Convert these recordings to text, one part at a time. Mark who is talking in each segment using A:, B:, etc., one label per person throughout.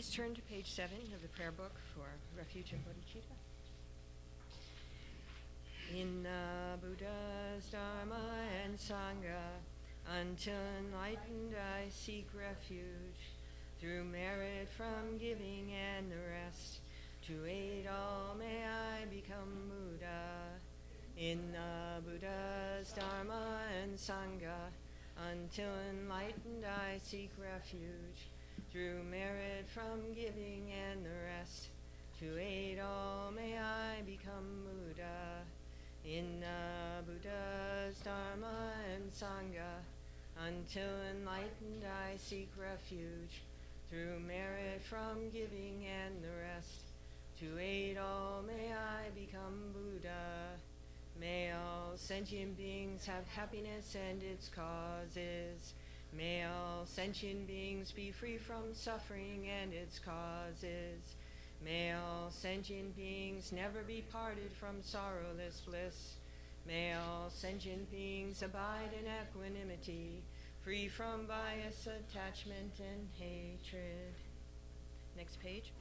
A: Please turn to page 7 of the prayer book for refuge and bodhicitta. In the Buddha's Dharma and Sangha, until enlightened I seek refuge, through merit from giving and the rest, to aid all may I become Buddha. In the Buddha's Dharma and Sangha, until enlightened I seek refuge, through merit from giving and the rest, to aid all may I become Buddha. In the Buddha's Dharma and Sangha, until enlightened I seek refuge, through merit from giving and the rest, to aid all may I become Buddha. May all sentient beings have happiness and its causes. May all sentient beings be free from suffering and its causes. May all sentient beings never be parted from sorrowless bliss. May all sentient beings abide in equanimity, free from bias, attachment, and hatred. Next page.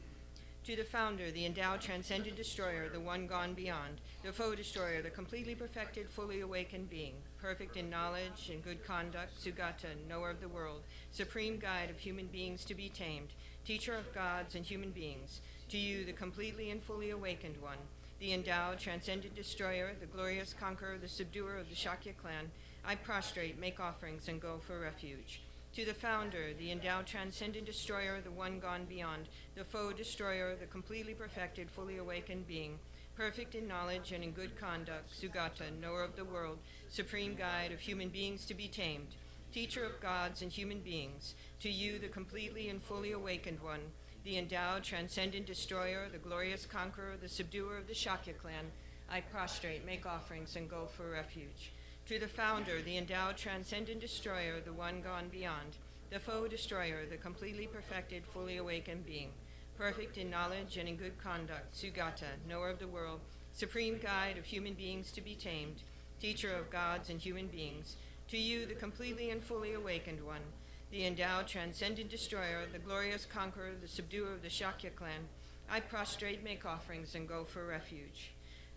A: To the founder, the endowed, transcendent destroyer, the one gone beyond, the foe destroyer, the completely perfected, fully awakened being, perfect in knowledge and good conduct, Sugata, knower of the world, supreme guide of human beings to be tamed, teacher of gods and human beings, to you, the completely and fully awakened one, the endowed, transcendent destroyer, the glorious conqueror, the subduer of the Shakya clan, I prostrate, make offerings, and go for refuge. To the founder, the endowed, transcendent destroyer, the one gone beyond, the foe destroyer, the completely perfected, fully awakened being, perfect in knowledge and in good conduct, Sugata, knower of the world, supreme guide of human beings to be tamed, teacher of gods and human beings, to you, the completely and fully awakened one, the endowed, transcendent destroyer, the glorious conqueror, the subduer of the Shakya clan, I prostrate, make offerings, and go for refuge. To the founder, the endowed, transcendent destroyer, the one gone beyond, the foe destroyer, the completely perfected, fully awakened being, perfect in knowledge and in good conduct, Sugata, knower of the world, supreme guide of human beings to be tamed, teacher of gods and human beings, to you, the completely and fully awakened one, the endowed, transcendent destroyer, the glorious conqueror, the subduer of the Shakya clan, I prostrate, make offerings, and go for refuge.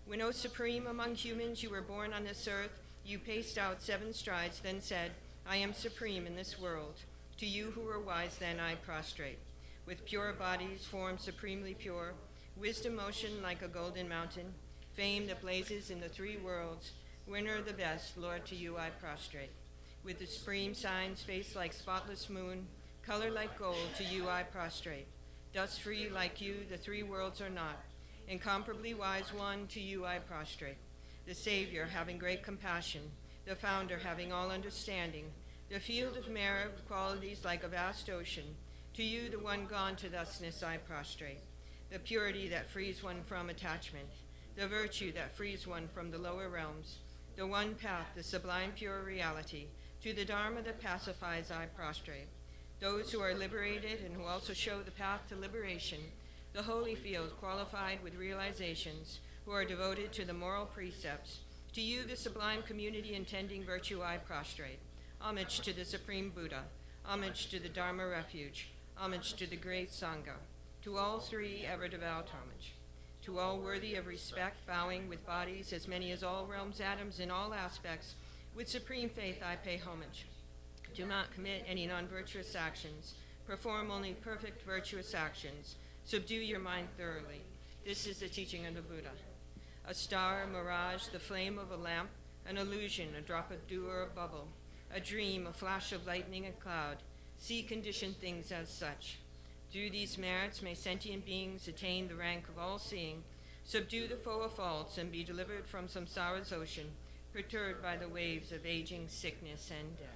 A: When, O supreme among humans, you were born on this earth, you paced out 7 strides, then said, I am supreme in this world. To you who are wise, then, I prostrate. With pure bodies, form supremely pure, wisdom motion like a golden mountain, fame that blazes in the 3 worlds, winner of the best, Lord, to you I prostrate. With the supreme signs, face like spotless moon, color like gold, to you I prostrate. Dust free like you, the 3 worlds are not. Incomparably wise one, to you I prostrate. The Savior, having great compassion, the Founder, having all understanding, the field of merit with qualities like a vast ocean, to you, the one gone to thusness, I prostrate. The purity that frees one from attachment, the virtue that frees one from the lower realms, the one path, the sublime pure reality, to the Dharma that pacifies, I prostrate. Those who are liberated and who also show the path to liberation, the holy field qualified with realizations, who are devoted to the moral precepts, to you, the sublime community intending virtue, I prostrate. Homage to the Supreme Buddha, homage to the Dharma refuge, homage to the great Sangha, to all 3 ever devout homage. To all worthy of respect, bowing with bodies as many as all realms, atoms in all aspects, with supreme faith I pay homage. Do not commit any non-virtuous actions, perform only perfect virtuous actions, subdue your mind thoroughly. This is the teaching of the Buddha. A star, a mirage, the flame of a lamp, an illusion, a drop of dew or a bubble, a dream, a flash of lightning, a cloud. See conditioned things as such. Through these merits may sentient beings attain the rank of all-seeing, subdue the foe of faults, and be delivered from samsara's ocean, perturbed by the waves of aging, sickness, and death.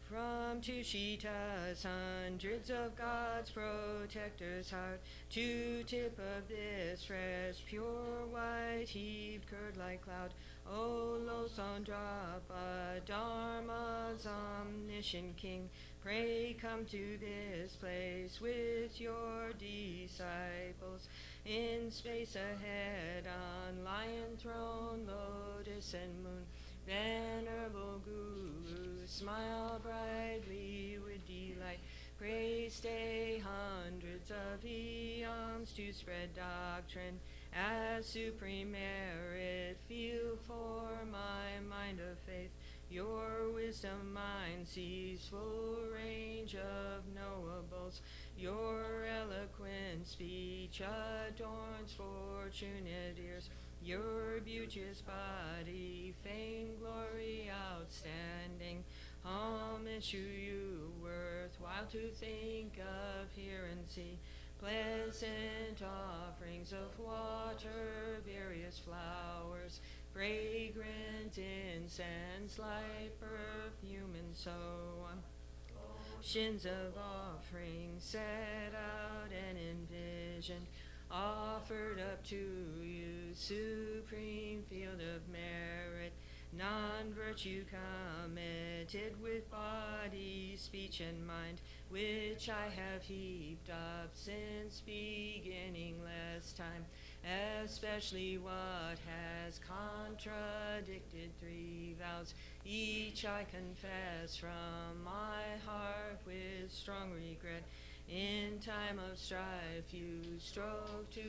A: From Tushita's hundreds of God's protector's heart, to tip of this fresh, pure white, heaved curd like cloud, O Losandrapa, Dharma's omniscient king, pray come to this place with your disciples, in space ahead, on lion throne, lotus and moon, venerable Guru, smile brightly with delight, Pray stay hundreds of eons to spread doctrine as supreme merit. Feel for my mind of faith. Your wisdom mind sees full range of knowables. Your eloquent speech adorns fortunate ears. Your beauteous body, fame, glory, outstanding. Homage to you, worthwhile to think of, hear and see. Pleasant offerings of water, various flowers, fragrant incense, light, perfume, and so on. Shins of offerings set out and envisioned, offered up to you, supreme field of merit, non-virtue committed with body, speech, and mind, which I have heaped up since beginningless time, especially what has contradicted 3 vows. Each I confess from my heart with strong regret. In time of strife you strove to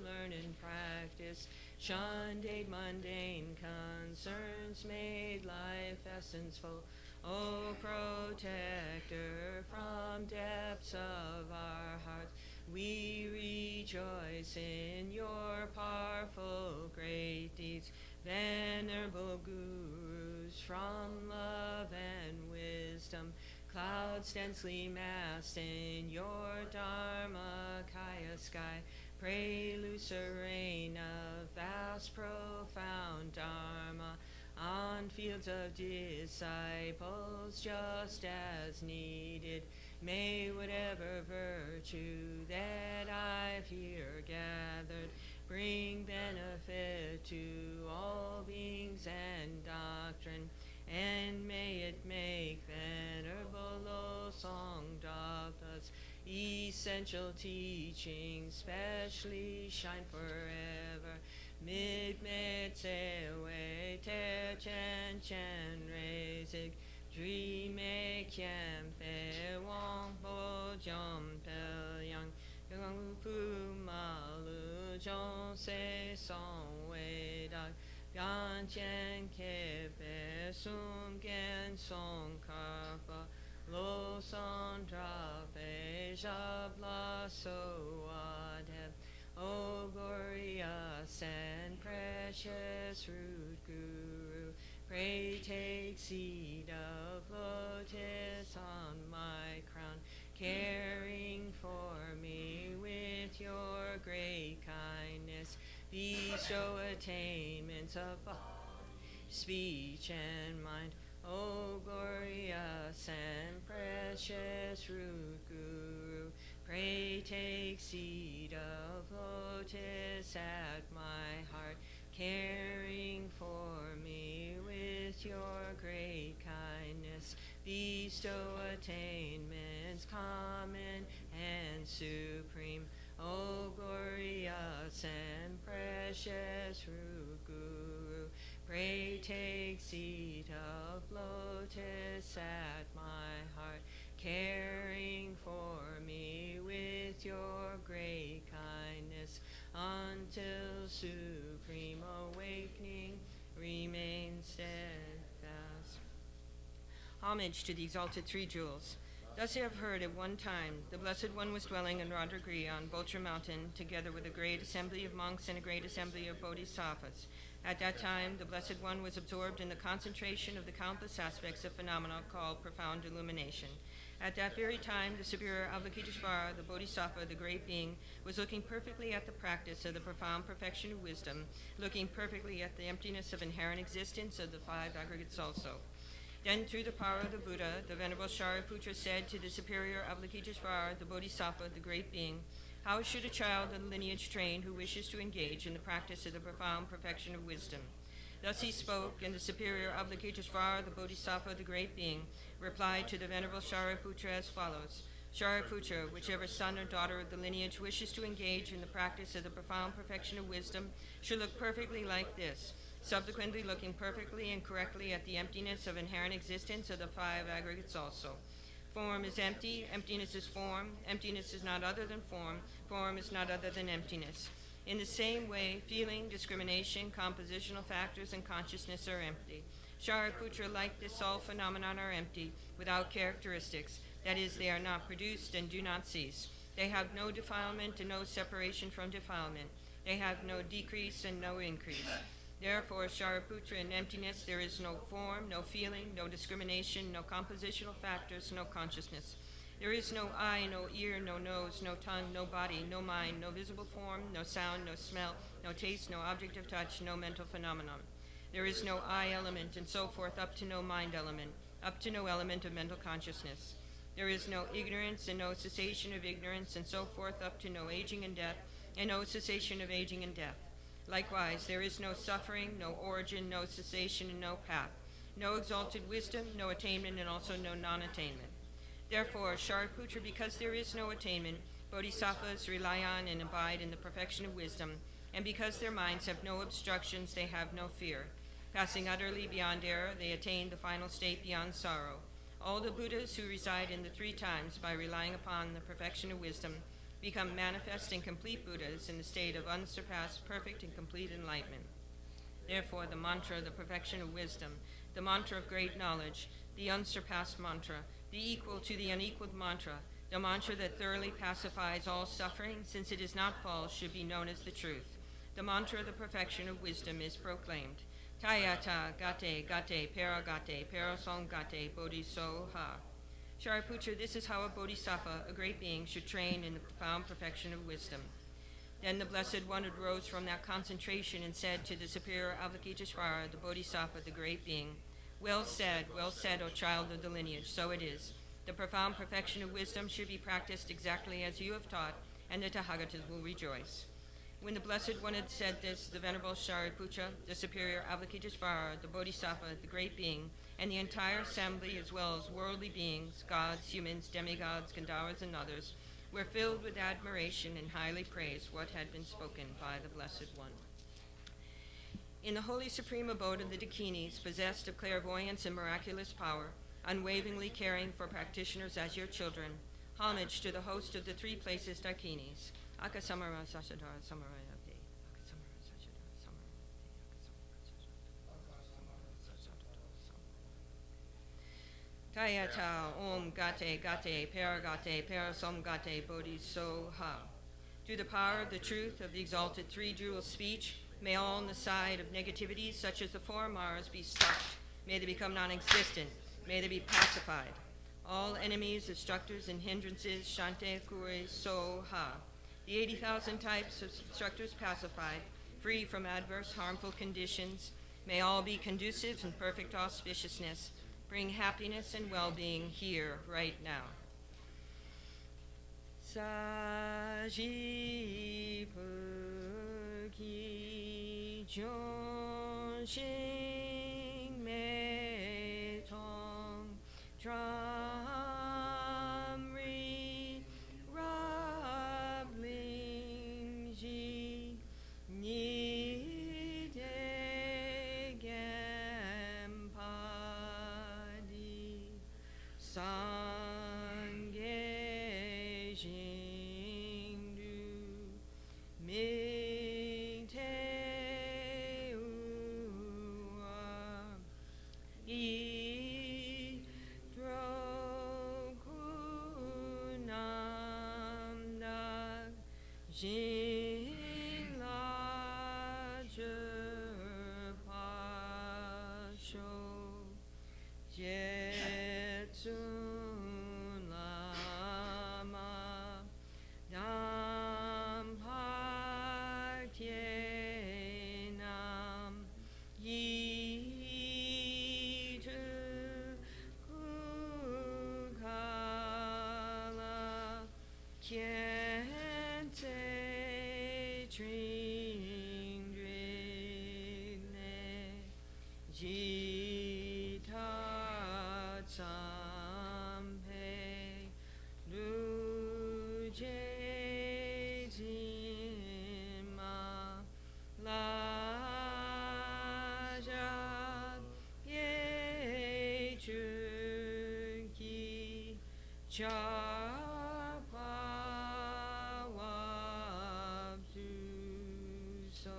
A: learn and practice, shunned 8 mundane concerns, made life essenceful. O protector from depths of our hearts, we rejoice in your powerful great deeds. Venerable gurus from love and wisdom, clouds densely massed in your Dharmakaya sky, pray looser rain of vast profound Dharma on fields of disciples just as needed. May whatever virtue that I've here gathered bring benefit to all beings and doctrine, and may it make venerable Losong Dapa's essential teachings specially shine forever. Migme Tsewe Te Chen Chen Rezik Dreame Kiempe Wong Bo Jom Pel Yang Gang Pu Malu Jon Se Song Wei Dak Gan Chen Kepe Sum Gen Tsongkhapa Lo Son Drape Jabla So Adeb. O glorious and precious root Guru, pray take seat of lotus on my crown, caring for me with your great kindness. Bestow attainments of body, speech, and mind. O glorious and precious root Guru, pray take seat of lotus at my heart, caring for me with your great kindness. Bestow attainments common and supreme. O glorious and precious root Guru, pray take seat of lotus at my heart, caring for me with your great kindness, until supreme awakening remain steadfast. Homage to the exalted 3 jewels. Thus you have heard at one time, the Blessed One was dwelling in Radhagri on Vulture Mountain, together with a great assembly of monks and a great assembly of bodhisattvas. At that time, the Blessed One was absorbed in the concentration of the countless aspects of phenomena called profound illumination. At that very time, the superior Avalokiteshvara, the Bodhisattva, the great being, was looking perfectly at the practice of the profound perfection of wisdom, looking perfectly at the emptiness of inherent existence of the 5 aggregates also. Then, through the power of the Buddha, the Venerable Shariputra said to the superior Avalokiteshvara, the Bodhisattva, the great being, how should a child of the lineage train who wishes to engage in the practice of the profound perfection of wisdom? Thus he spoke, and the superior Avalokiteshvara, the Bodhisattva, the great being, replied to the Venerable Shariputra as follows. Shariputra, whichever son or daughter of the lineage wishes to engage in the practice of the profound perfection of wisdom should look perfectly like this, subsequently looking perfectly and correctly at the emptiness of inherent existence of the 5 aggregates also. Form is empty, emptiness is form, emptiness is not other than form is not other than emptiness. In the same way, feeling, discrimination, compositional factors, and consciousness are empty. Shariputra, like this, all phenomenon are empty, without characteristics. That is, they are not produced and do not cease. They have no defilement and no separation from defilement. They have no decrease and no increase. Therefore, Shariputra, in emptiness there is no form, no feeling, no discrimination, no compositional factors, no consciousness. There is no eye, no ear, no nose, no tongue, no body, no mind, no visible form, no sound, no smell, no taste, no object of touch, no mental phenomenon. There is no I element, and so forth, up to no mind element, up to no element of mental consciousness. There is no ignorance and no cessation of ignorance, and so forth, up to no aging and death, and no cessation of aging and death. Likewise, there is no suffering, no origin, no cessation, and no path, no exalted wisdom, no attainment, and also no non-attainment. Therefore, Shariputra, because there is no attainment, bodhisattvas rely on and abide in the perfection of wisdom, and because their minds have no obstructions, they have no fear. Passing utterly beyond error, they attain the final state beyond sorrow. All the Buddhas who reside in the three times by relying upon the perfection of wisdom become manifest and complete Buddhas in the state of unsurpassed, perfect, and complete enlightenment. Therefore, the mantra, the perfection of wisdom, the mantra of great knowledge, the unsurpassed mantra, the equal to the unequaled mantra, the mantra that thoroughly pacifies all suffering, since it is not false, should be known as the truth. The mantra of the perfection of wisdom is proclaimed. Tayata gate gate paragate parasong gate bodhisoha. Shariputra, this is how a bodhisattva, a great being, should train in the profound perfection of wisdom. Then the Blessed One arose from that concentration and said to the superior Avalokiteshvara, the bodhisattva, the great being, well said, O child of the lineage, so it is. The profound perfection of wisdom should be practiced exactly as you have taught, and the Tathagatas will rejoice. When the Blessed One had said this, the Venerable Shariputra, the superior Avalokiteshvara, the bodhisattva, the great being, and the entire assembly, as well as worldly beings, gods, humans, demigods, Gandharvas, and others, were filled with admiration and highly praised what had been spoken by the Blessed One. In the holy supreme abode of the Dakinis, possessed of clairvoyance and miraculous power, unwaveringly caring for practitioners as your children, homage to the host of the three places Dakinis, Akasamara Sashadara Samarayate, Akasamara Sashadara Samarayate, Tayata Om Gate Gate Paragate Parasom Gate Bodhisoha. Through the power of the truth of the exalted three-jewel speech, may all on the side of negativity, such as the four Maras, be stopped. May they become non-existent. May they be pacified. All enemies, obstructors, and hindrances, Shante Kure Soha. The 80,000 types of obstructors pacified, free from adverse, harmful conditions. May all be conducive and perfect auspiciousness. Bring happiness and well-being here, right now. Saji Puki Jonshin Me Tong Tramri Rabling Ji Ni De Gempadi Sangye Jingdu Ming Te Ua Yi Drokunam Dag Jin La Pasho Jetsun Lama Dam Partyenam Yi Tu Kukala Kiente Tring Drigne Jita Tsampe Luje Zima Laja Ye Chuki Chapa Wabsu So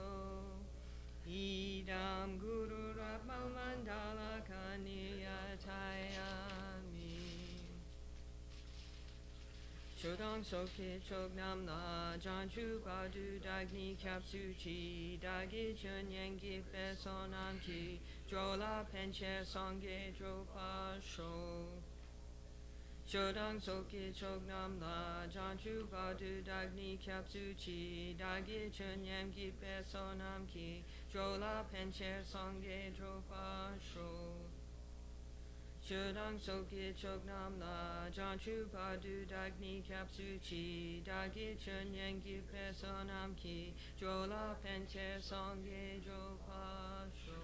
A: Idam Guru Rapmal Mandala Kaniyatayami Shodong Soke Chognam La Jangchub Adu Dagni Kapsuchi Dagi Chun Yangi Pesonam Ki Drola Penche Songge Dropa Sho Shodong Soke Chognam La Jangchub Adu Dagni Kapsuchi Dagi Chun Yangi Pesonam Ki Drola Penche Songge Dropa Sho Shodong Soke Chognam La Jangchub Adu Dagni Kapsuchi Dagi Chun Yangi Pesonam Ki Drola Penche Songge Dropa Sho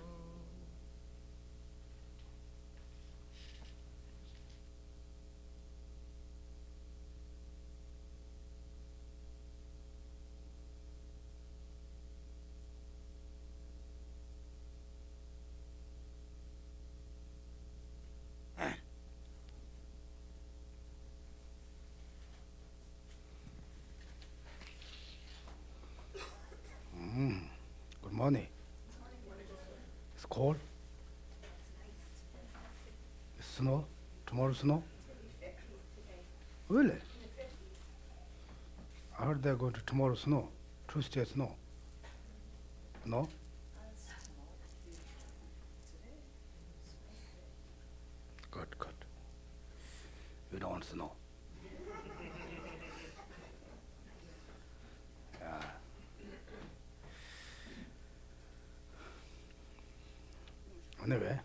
B: Good morning. It's cold. It's snow. Tomorrow snow. Really? I heard they're going to tomorrow snow. Tuesday snow. No? Good, good. We don't want snow. Anyway,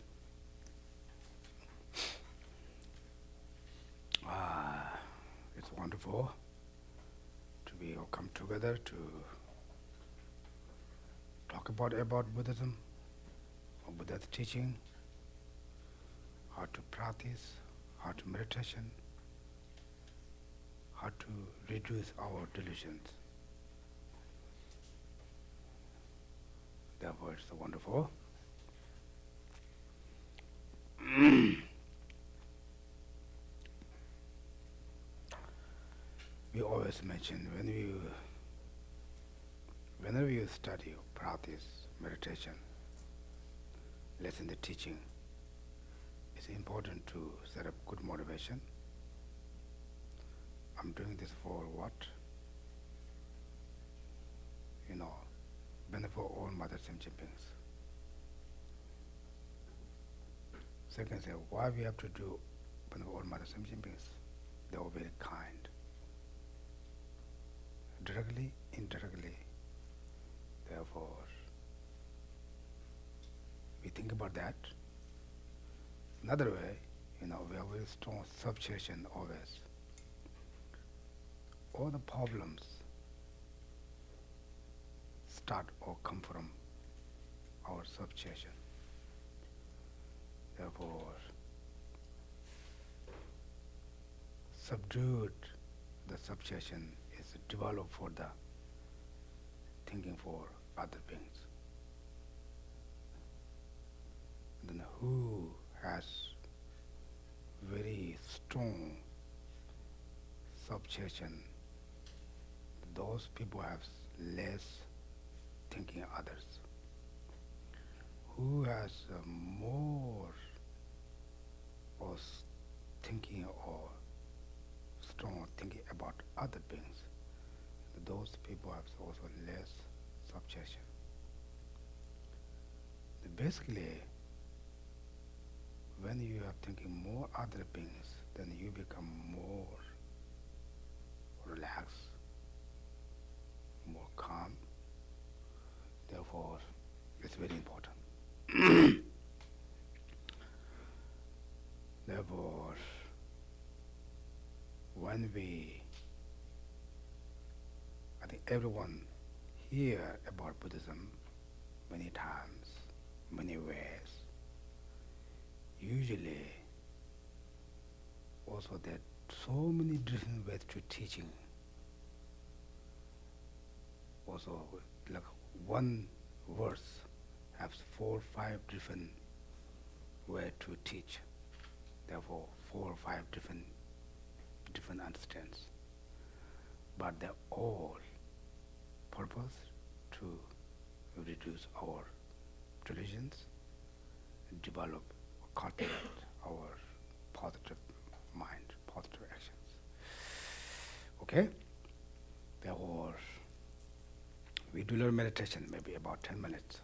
B: it's wonderful to be all come together to talk about Buddhism, or Buddha's teaching, how to practice, how to meditation, how to reduce our delusions. Therefore, it's wonderful. We always mention whenever you study, practice, meditation, listen to teaching, it's important to set up good motivation. I'm doing this for what? Benefit all Mother Sentient beings. Second, say why we have to do benefit all Mother Sentient beings. They are very kind. Directly, indirectly. Therefore, we think about that. Another way, we have very strong substitution always. All the problems start or come from our substitution. Therefore, subdued the substitution is developed for the thinking for other beings. Then who has very strong substitution, those people have less thinking others. Who has more or thinking or strong thinking about other beings, those people have also less subjection. Basically, when you are thinking more other beings, then you become more relaxed, more calm. Therefore, it's very important. Therefore, when I think everyone hear about Buddhism many times, many ways. Usually, also there are so many different ways to teaching. Also, like one verse has 4 or 5 different ways to teach. Therefore, 4 or 5 different different understands. But they're all purpose to reduce our delusions and develop, cultivate our positive mind, positive actions. Okay? Therefore, we do learn meditation, maybe about 10 minutes.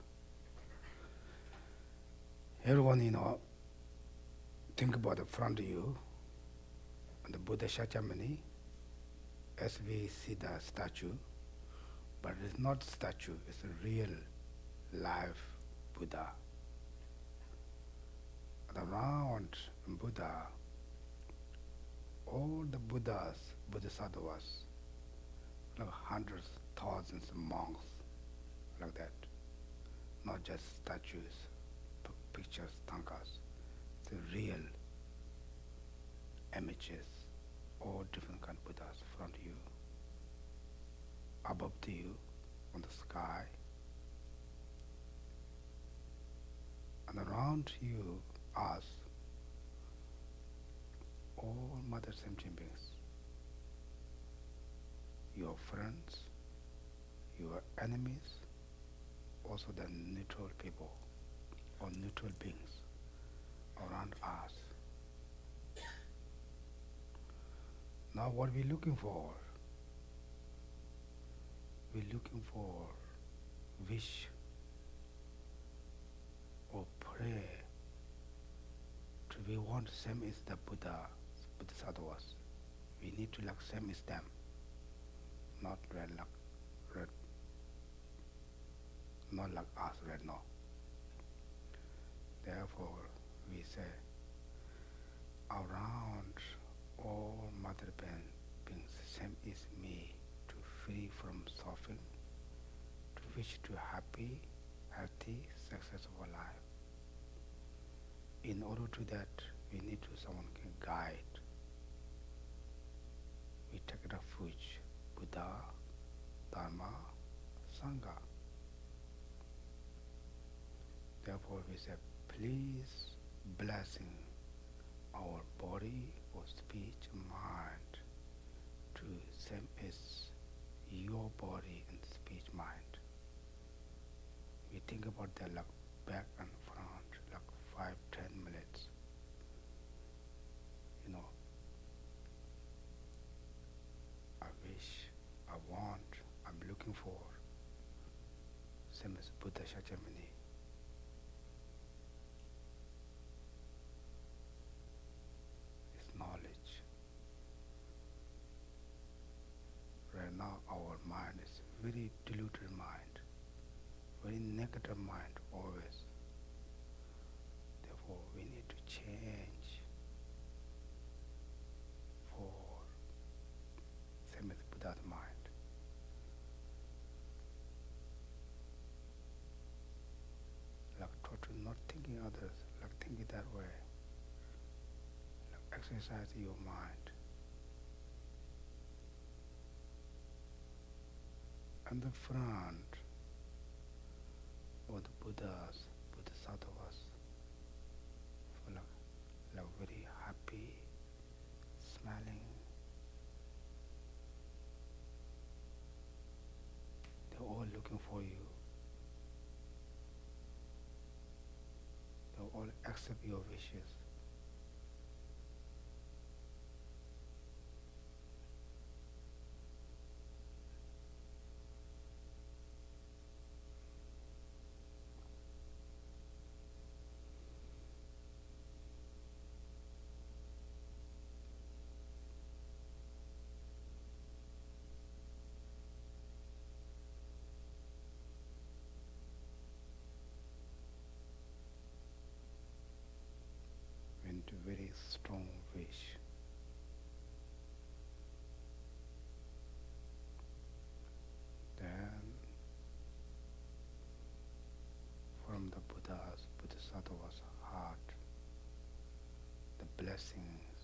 B: Everyone, think about the front of you, and the Buddha Shakyamuni, as we see the statue, but it is not statue, it's a real, live Buddha. And around Buddha, all the Buddhas, Bodhisattvas, like hundreds, thousands of monks, like that. Not just statues, pictures, tankas. The real images, all different kind of Buddhas in front of you, above to you, on the sky, and around you, us, all Mother Sentient beings, your friends, your enemies, also the neutral people or neutral beings around us. Now what we're looking for? We're looking for wish or prayer to be one same as the Buddha, Bodhisattvas. We need to like same as them, not red like red, not like us right now. Therefore, we say, around all Mother beings, same is me, to free from suffering, to wish to happy, healthy, successful life. In order to that, we need to someone can guide. We take refuge, Buddha, Dharma, Sangha. Therefore, we say, please blessing our body or speech, mind, to same as your body and speech, mind. We think about that like back and front, like 5-10 minutes. I wish, I want, I'm looking for, same as Buddha Shakyamuni. Knowledge. Right now our mind is very deluded mind, very negative mind always. Therefore we need to change for same as Buddha's mind. Like total not thinking others, like thinking that way. Exercise your mind. And the front of the Buddhas, Bodhisattvas, like very happy, smiling. They're all looking for you. They all accept your wishes. Very strong wish. Then from the Buddha's, Bodhisattva's heart, the blessings,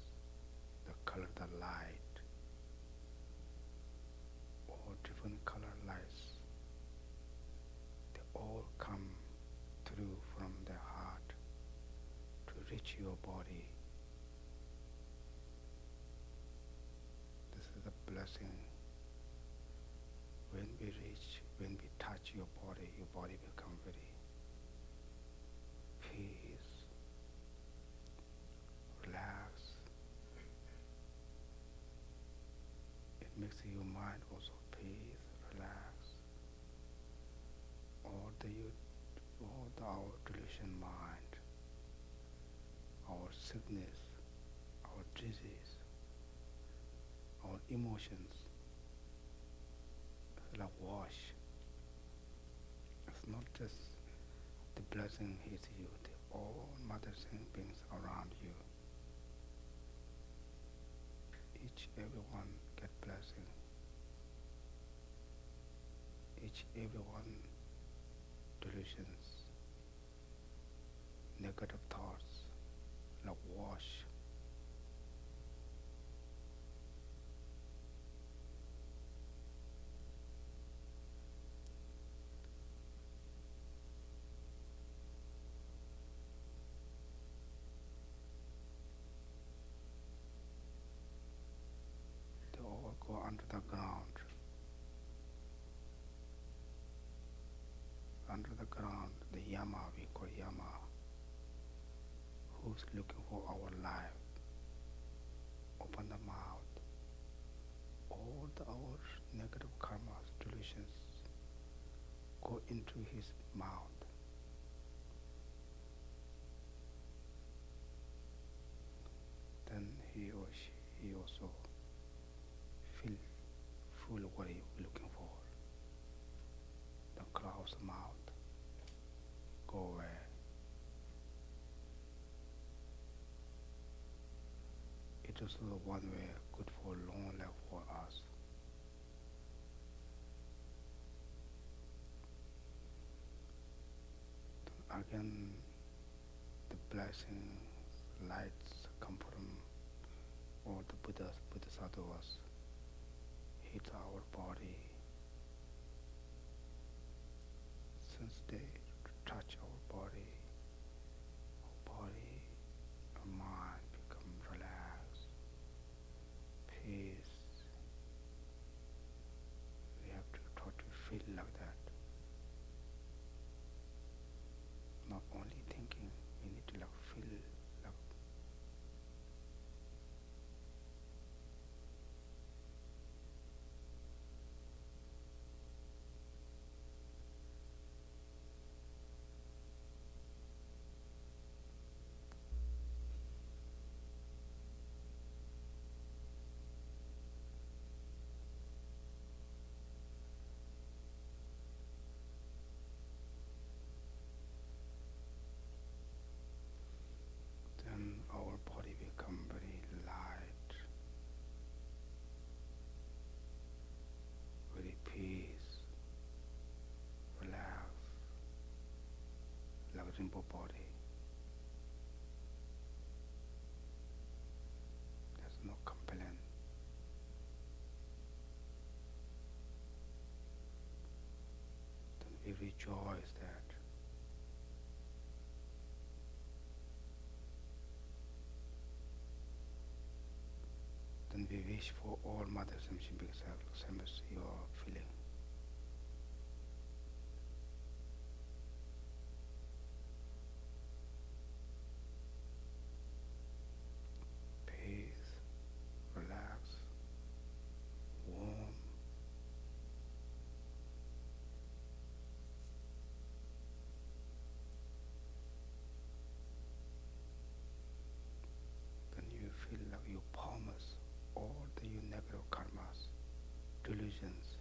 B: the color, the light, all different color lights, they all come through from their heart to reach your body. blessing. When we touch your body becomes very peace, relax. It makes your mind also peace, relax. All our delusion mind, our sickness, our disease, our emotions, it's like wash. It's not just the blessing hits you, all mother beings around you. Everyone get blessing. Everyone delusions, negative thoughts, like wash. They all go under the ground. Under the ground, the Yama, we call Yama, who's looking for our life. Open the mouth. All our negative karmas, delusions, go into his mouth. Then he or she also feel full of what he's looking for. The close mouth go away. It is also one way good for long life for us. Then again, the blessing, lights come from all the Bodhisattvas hit our body. Since they touch our body, our mind become relaxed, peace. We have to try to feel like that. Not only thinking, we need to feel like. Then our body become very light, very peace, relax, like Rinpoche body. There's no complaint. Then we rejoice that. Then we wish for all mothers and beings have the same as you are feeling. Peace, relax, warm. Then you feel like you promise all the negative karmas, delusions,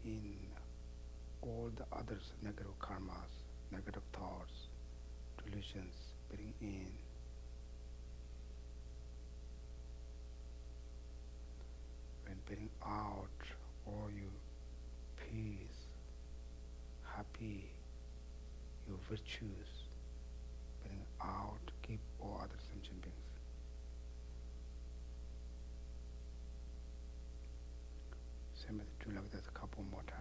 B: bring in all the others, negative karmas, negative thoughts, delusions, bring in. When bring out all your peace, happy, your virtues, bring out, keep all other sentient beings. Same as do like that a couple more times.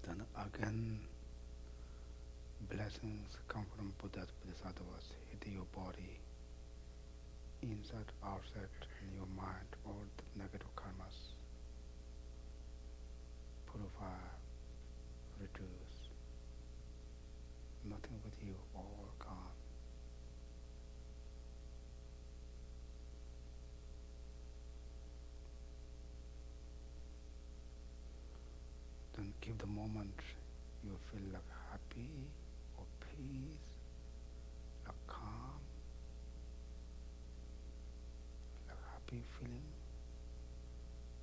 B: Then again, blessings come from Buddhas, Bodhisattvas, hit your body, inside, outside, in your mind, all the negative karmas. Purify, reduce. Nothing with you, all gone. Then give the moment you feel like happy or peace, like calm, like happy feeling.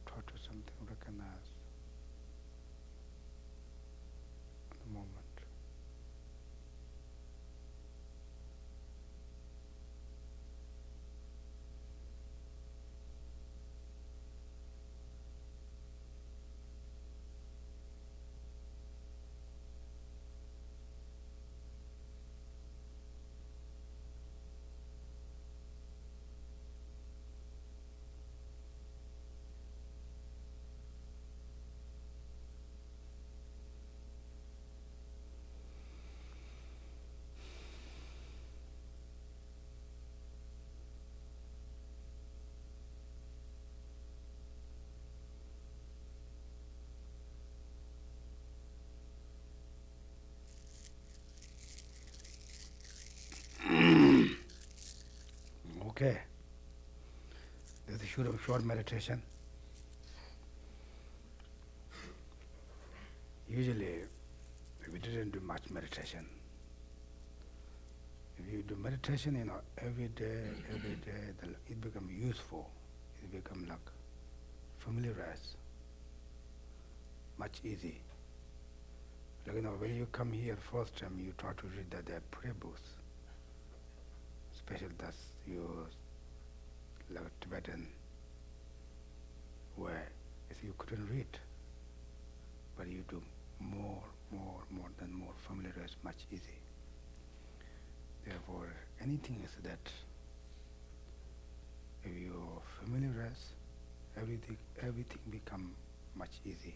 B: Try to something recognize the moment. Okay, this is a short meditation. Usually, we didn't do much meditation. If you do meditation, every day, it becomes useful. It becomes like familiarized, much easy. Like, when you come here first time, you try to read the prayer books. Especially that's your like Tibetan where if you couldn't read, but you do more familiarize, much easy. Therefore, anything is that if you familiarize, everything become much easy.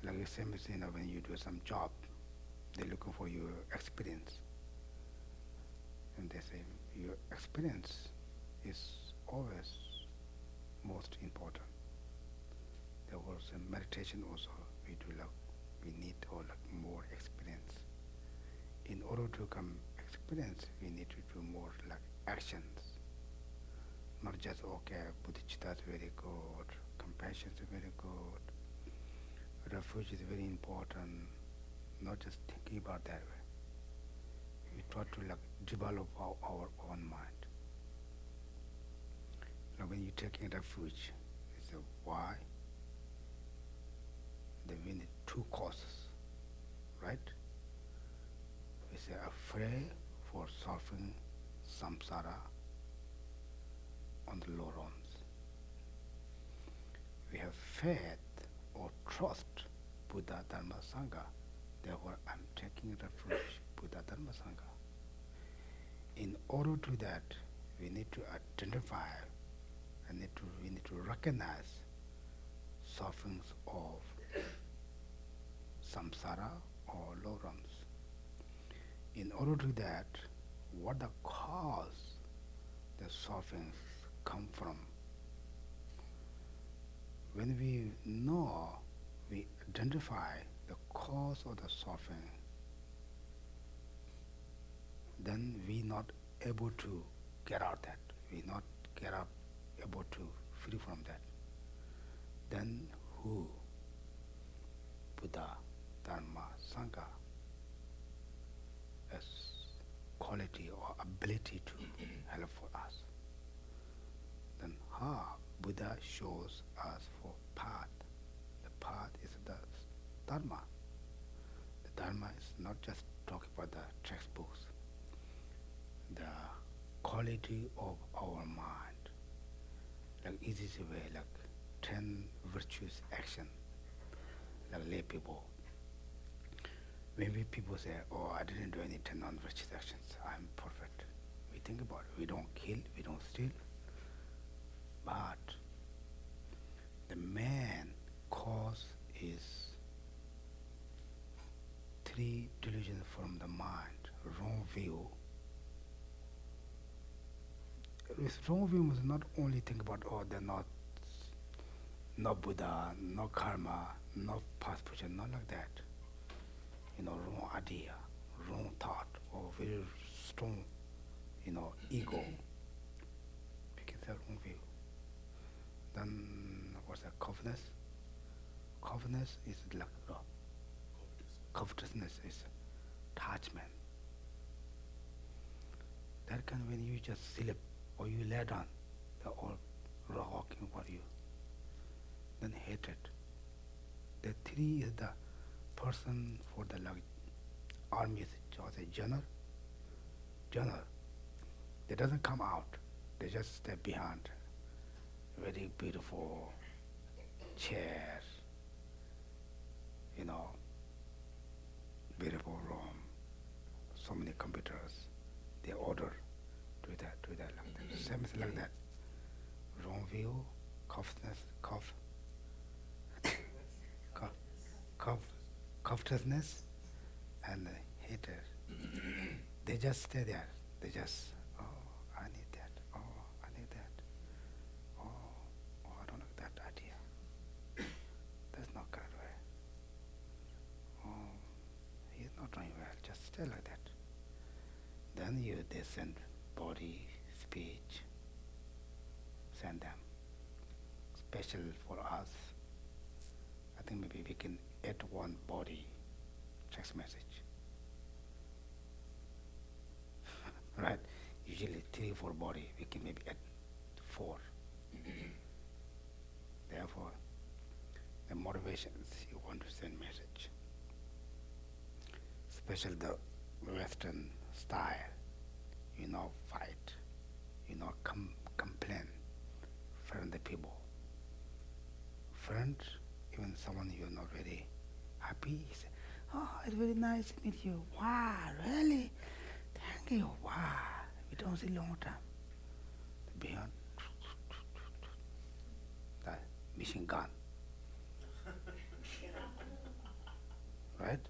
B: Like the same as when you do some job, they're looking for your experience. And they say your experience is always most important. There was a meditation also we need more experience. In order to come experience, we need to do more actions. Not just bodhicitta is very good, compassion is very good, refuge is very important. Not just thinking about that way. We try to develop our own mind. When you're taking refuge, it's a why. Then we need two causes, right? We say afraid for solving samsara on the low realms. We have faith or trust Buddha, Dharma, Sangha. Therefore, I'm taking refuge Buddha, Dharma, Sangha. In order to that, we need to identify and we need to recognize sufferings of samsara or lorams. In order to do that, what the cause the sufferings come from? When we know, we identify the cause of the suffering, then we not able to get out that. We not get out able to free from that. Then who? Buddha, Dharma, Sangha as quality or ability to help for us. Then how Buddha shows us for path. The path is the Dharma. The Dharma is not just talking about the textbooks. The quality of our mind, like easy way, like 10 virtuous action, like lay people. Maybe people say, oh, I didn't do any 10 non-virtuous actions, I'm perfect. We think about it, we don't kill, we don't steal. But the main cause is 3 delusions from the mind, wrong view. With wrong view must not only think about, oh, they're not, no Buddha, no karma, no past future, not like that. Wrong idea, wrong thought, or very strong, ego. We can say wrong view. Then what's that? Covetousness. Covetousness is like covetousness is attachment. That kind when you just sleep or you lay down, they're all rocking for you. Then hatred. The 3 is the person for the army, or the general. They doesn't come out. They just stay behind. Very beautiful chairs, beautiful room, so many computers. They order, do that, like that. Same is like that. Wrong view, covetousness, and hatred. They just stay there. They just, oh, I need that. Oh, I need that. Oh, I don't like that idea. That's not correct way. Oh, he's not doing well. Just stay like that. Then they send body, speech, send them. Special for us. I think maybe we can add 1 body text message. Right? Usually 3 or 4 body, we can maybe add 4. Therefore, the motivations you want to send message. Especially the Western style, fight, complain, friend the people. Friend, even someone you're not very happy, he says, oh, it's very nice to meet you. Wow, really? Thank you. Wow, we don't see long time. Beyond the machine gun. Right?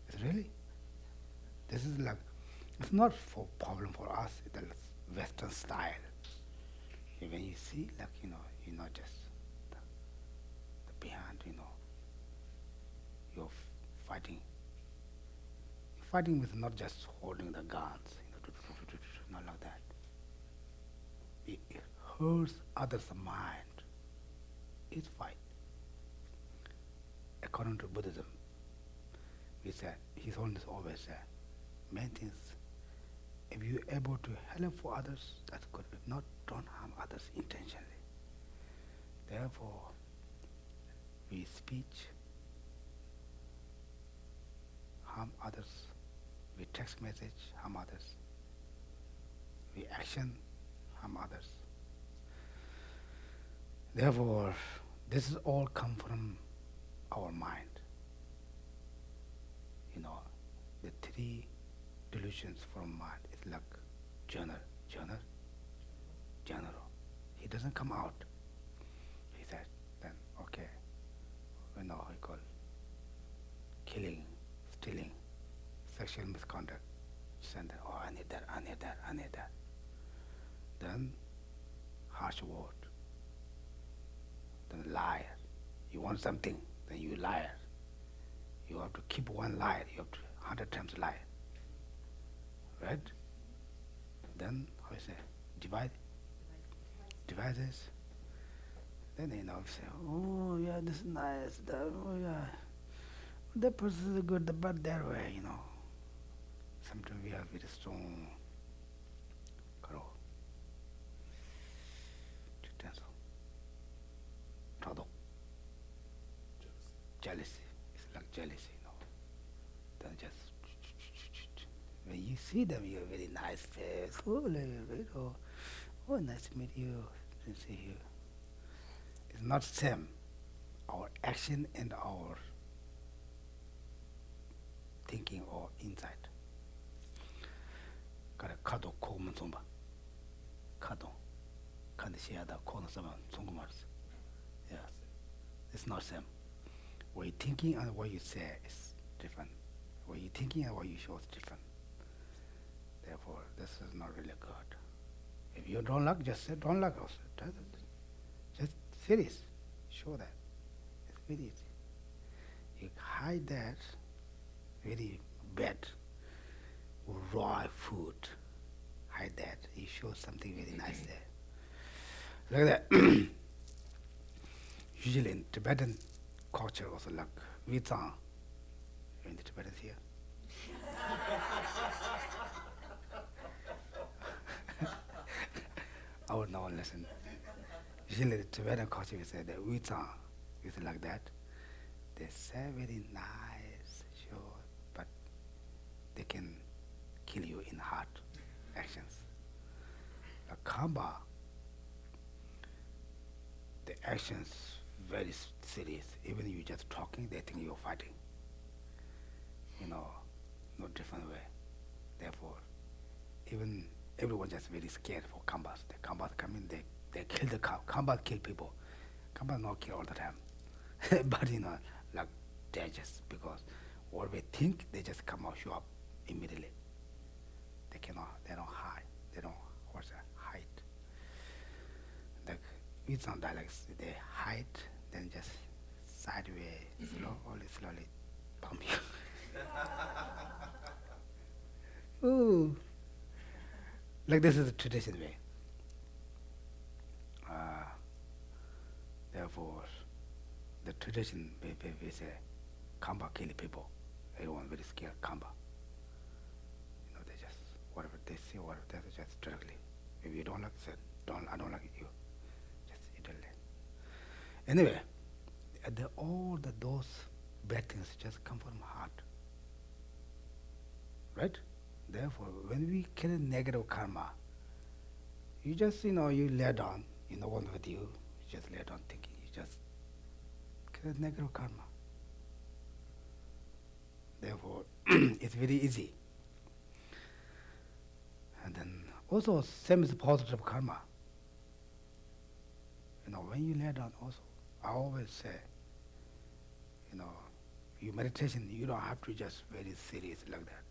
B: It's really, this is like, it's not for problem for us, it's the Western style. When you see, like, just the behind, you're fighting. Fighting is not just holding the guns, not like that. It hurts others' mind. It's fight. According to Buddhism, we say, His Holiness always said, main things, if you're able to help for others, that's good. If not, don't harm others intentionally. Therefore, we speech, harm others. We text message, harm others. We action, harm others. Therefore, this is all come from our mind. The 3 delusions from mind is like journal. General. He doesn't come out. He said, then, okay, we know how you call killing, stealing, sexual misconduct. Send that, oh, I need that, I need that, I need that. Then, harsh word. Then liar. You want something, then you liar. You have to keep one lie, you have to 100 times lie. Right? Then, how you say, divide? Devices. Then you say, oh yeah, this is nice, oh yeah, that person is good, but that way, Sometimes we have very strong jealousy. It's like jealousy, Then just when you see them, you have very nice face. Oh, nice to meet you. To see you. It's not same. Our action and our thinking or insight. Kare kado ko mansomba. Kado. Kandi shiyada ko na sama tsongkumaris. Yes. It's not same. What you're thinking and what you say is different. What you're thinking and what you show is different. Therefore, this is not really good. If you don't like, just say don't like also. Just serious. Show that. It's very easy. You hide that very bad, raw food. Hide that. You show something very nice there. Like that. Usually in Tibetan culture also like Vitsang. You're in the Tibetans here? I would know listen. Usually the Tibetan culture we say that Vitsang is like that. They say very nice, sure, but they can kill you in heart actions. The Kamba, the actions very serious. Even you just talking, they think you're fighting. No different way. Therefore, even everyone just very scared for Kambas. The Kambas come in, they kill the Kambas kill people. Kambas not kill all the time. But like they just, because what we think, they just come out, show up immediately. They don't hide. They don't, hide. Like with some dialects, they hide, then just sideways, slowly pump you. Ooh. Like this is the tradition way. Therefore, the tradition we say, Kamba kill people. Everyone very scared Kamba. They just, whatever they say, whatever they just directly. If you don't like it, I don't like you. Just immediately. Anyway, those bad things just come from heart. Right? Therefore, when we kill negative karma, you just, you lay down, no one with you just lay down thinking, you just kill negative karma. Therefore, it's very easy. And then also, same as positive karma. When you lay down also, I always say, you meditation, you don't have to just very serious like that.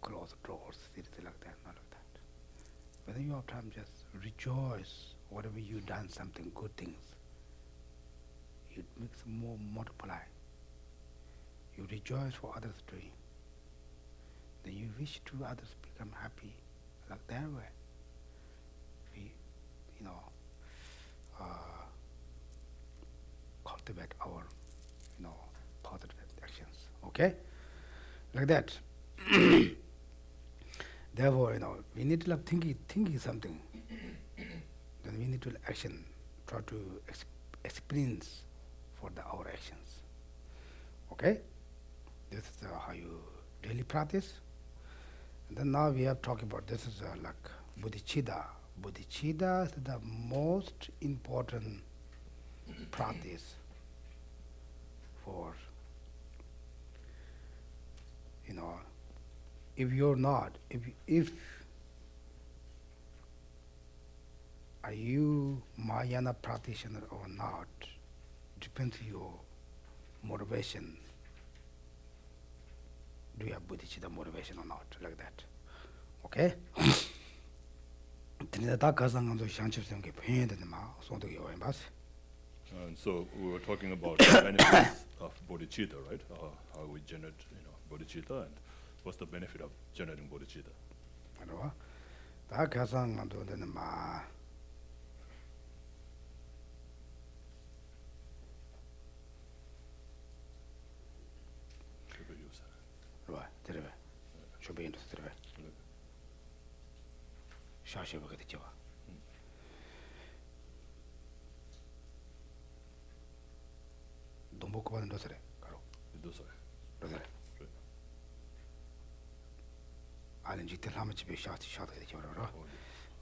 B: Close doors, seriously like that, not like that. When you have time, just rejoice, whatever you done, something good things. You make some more multiply. You rejoice for others doing. Then you wish to others become happy, like that way. We, cultivate our, positive actions. Okay? Like that. Therefore, we need to like thinking something. Then we need to action, try to experience for our actions. Okay? This is how you daily practice. And then now we have talked about this is like bodhicitta. Bodhicitta is the most important practice for, if you're not, if are you Mahayana practitioner or not? Depends on your motivation. Do you have bodhicitta motivation or not? Like that. Okay?
C: And so we were talking about the benefits of bodhicitta, right? How we generate, bodhicitta, and what's the benefit of generating bodhicitta?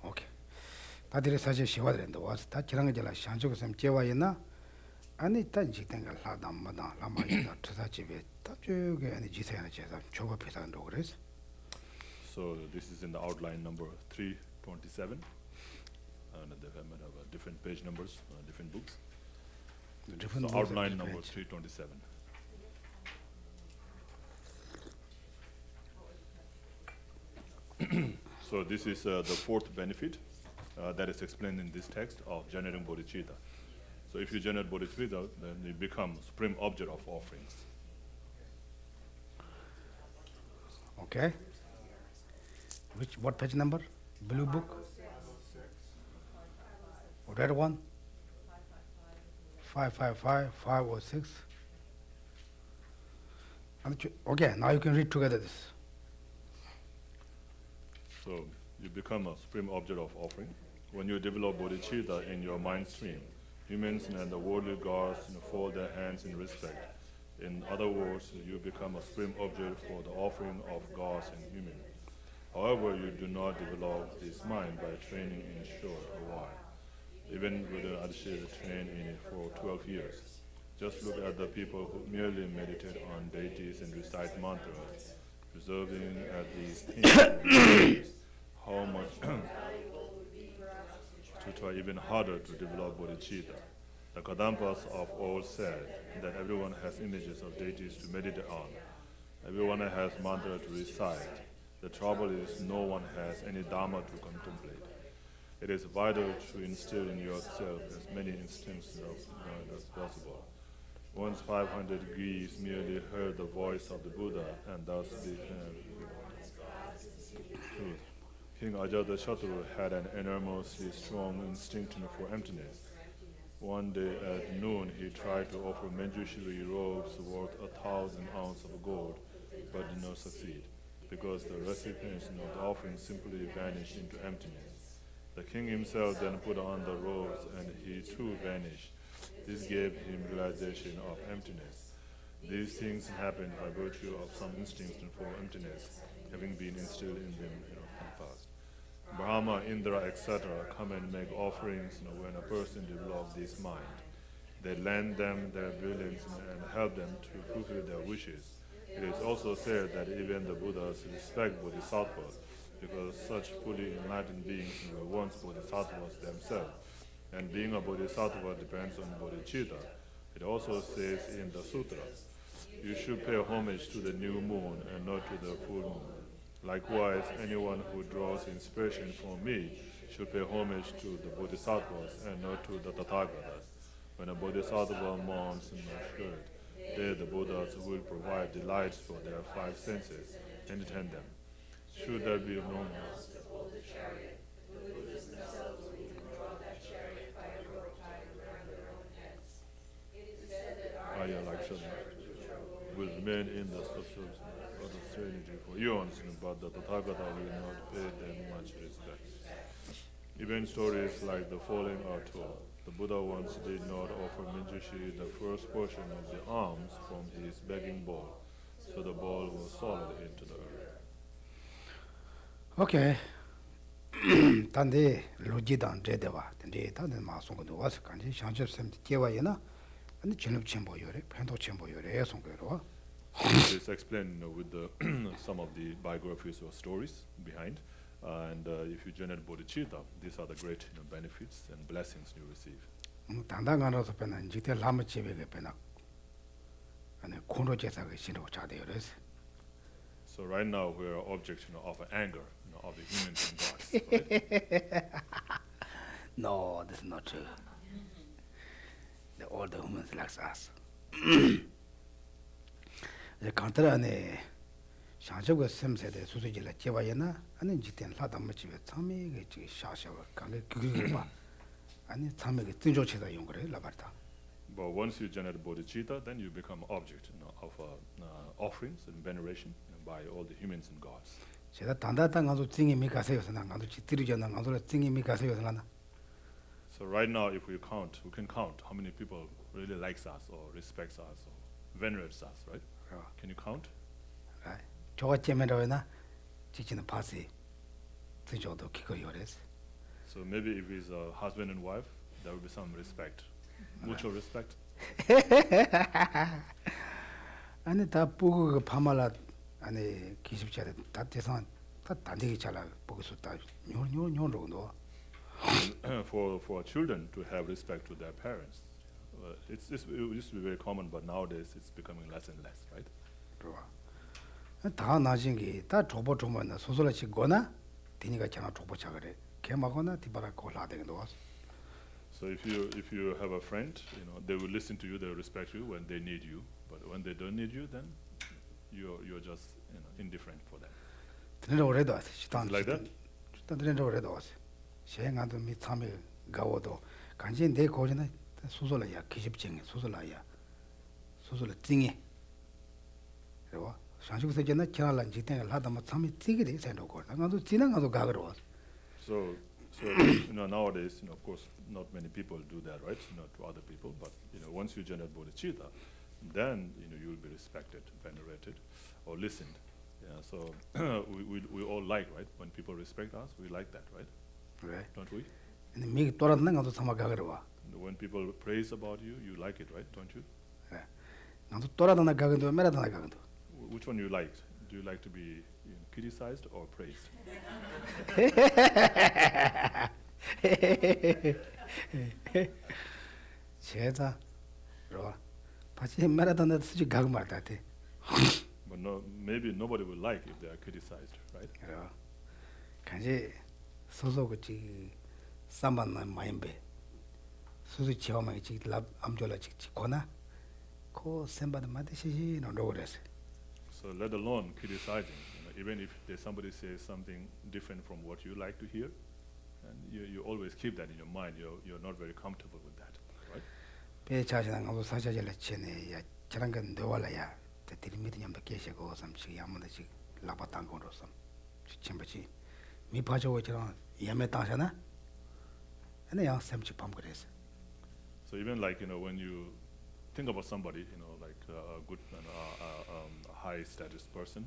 B: Okay. 다들이 사실 시와들인데 와서 다 지랑에 잘 상주고 좀 제와이나 아니 단지 된가 라담마다 라마이다 트사집에 다 저게 아니 지세나 제사 조가 회사한다고 그랬어.
C: So this is in the outline number 327, and they have different page numbers, different books.
B: different
C: So outline number 327. So this is the fourth benefit that is explained in this text of generating bodhicitta. So if you generate bodhicitta, then you become supreme object of offerings.
B: Okay. What page number? Blue book? Red one? 555, 506. Okay, now you can read together this.
C: So you become a supreme object of offering. When you develop bodhicitta in your mind stream, humans and the worldly gods fold their hands in respect. In other words, you become a supreme object for the offering of gods and humans. However, you do not develop this mind by training in short while. Even with an Adishir trained in it for 12 years. Just look at the people who merely meditate on deities and recite mantras, preserving at these things, how much to try even harder to develop bodhicitta. The Kadampas of old said that everyone has images of deities to meditate on. Everyone has mantra to recite. The trouble is no one has any dharma to contemplate. It is vital to instill in yourself as many instincts as possible. Once 500 Greeks merely heard the voice of the Buddha and thus became truth. King Ajatasattu had an enormously strong instinct for emptiness. One day at noon, he tried to offer Manjushri robes worth 1,000 ounces of gold, but did not succeed, because the recipients of the offering simply vanished into emptiness. The king himself then put on the robes, and he too vanished. This gave him realization of emptiness. These things happened by virtue of some instinct for emptiness, having been instilled in them in the past. Brahma, Indra, etc. come and make offerings when a person develops this mind. They lend them their brilliance and help them to fulfill their wishes. It is also said that even the Buddhas respect bodhisattvas, because such fully enlightened beings were once bodhisattvas themselves, and being a bodhisattva depends on bodhicitta. It also says in the sutra, you should pay homage to the new moon and not to the full moon. Likewise, anyone who draws inspiration from me should pay homage to the bodhisattvas and not to the tathagatas. When a bodhisattva mourns in assured, there the Buddhas will provide delights for their five senses, entertain them. Should that be known? Will remain in the substance of the serenity for eons, but the Tathagata will not pay them much respect. Even stories like the following are told. The Buddha once did not offer Manjushri the first portion of the alms from his begging bowl, so the bowl was solid into the earth.
B: Okay. 단데 로지단 제대와 단데 단데 마송도 와서 간지 상접섬 제와이나 아니 전업 첨보요래 팬도 첨보요래 송거로.
C: It is explained with some of the biographies or stories behind. And if you generate bodhicitta, these are the great benefits and blessings you receive.
B: 당당한어서 배는 지대 라마 집에게 배나 아니 공로 제사가 신호 자대요레스.
C: So right now we are object of anger of the humans and gods. Right?
B: No, this is not true. All the humans like us. 이제 간단히 안에 샹적의 셈세대 수수지라 제바이나 아니 지된 라담마 집에 참이게 지 샤샤가 강게 그게 봐. 아니 참이게 뜬조체다 용거래 라바다.
C: But once you generate bodhicitta, then you become object of offerings and veneration by all the humans and gods.
B: 제가 단단한 가서 찡이 미가세요서 난 가서 지들이잖아 가서 찡이 미가세요서 나나.
C: So right now, if we can count how many people really likes us or respects us or venerates us, right? Can you count?
B: Right. 저거 째면로나 지치는 파시 뜨조도 기거 요레스.
C: So maybe if it's a husband and wife, there will be some respect, mutual respect.
B: 아니 다 보고 그 파말라 아니 기습자들 다 대상 다 단대기 잘라 보고 싶다. 요요요로
C: For children to have respect to their parents, it used to be very common, but nowadays it's becoming less and less, right?
B: 다 나진 게다 조보 조만나 소소라 치거나 되니까 제가 조보 차그래. 개마거나 디바라 콜라데도.
C: So if you have a friend, they will listen to you, they will respect you when they need you, but when they don't need you, then you're just indifferent for them.
B: 드는 오래도 왔어. 시단
C: Like that?
B: 드는 오래도 왔어. 시행한도 미 참이 가워도 간지 내 고전에 소소라야 기십증 소소라야 소소라 찡이. 그리고 상식에서 전에 지나란 지땡을 하다만 참이 찌기리 생각고 나도 지나가도 가거로.
C: So nowadays, of course, not many people do that, right? To other people, but once you generate bodhicitta, then you will be respected, venerated, or listened. Yeah. So we all like, right? When people respect us, we like that, right?
B: Right.
C: Don't we?
B: 근데 미기 돌아다는 것도 참아 가거로.
C: When people praise about you, you like it, right? Don't you?
B: 네. 나도 돌아다는 가거도 메라다는 가거도.
C: Which one you liked? Do you like to be criticized or praised?
B: 제자 로 다시 메라다는 수지 가고 말다대.
C: But maybe nobody will like if they are criticized, right?
B: 그래. 간지 소소그지 삼반나 마임베. 수수 지어만 지 랍 암졸라 지 거나 코 셈바드 마데시 노로레스.
C: So let alone criticizing, even if somebody says something different from what you like to hear, and you always keep that in your mind. You're not very comfortable with that, right?
B: 배 자신한 것도 사자절래 치네. 야 저런 건 너와라야. 대들이 믿으냐면 계시고 삼치 아무데지 라바탄 거로서. 지침바지 미파저고 저런 예매 따잖아. 아니 양 샘치 밤 그래서.
C: So even like when you think about somebody, like a good high status person,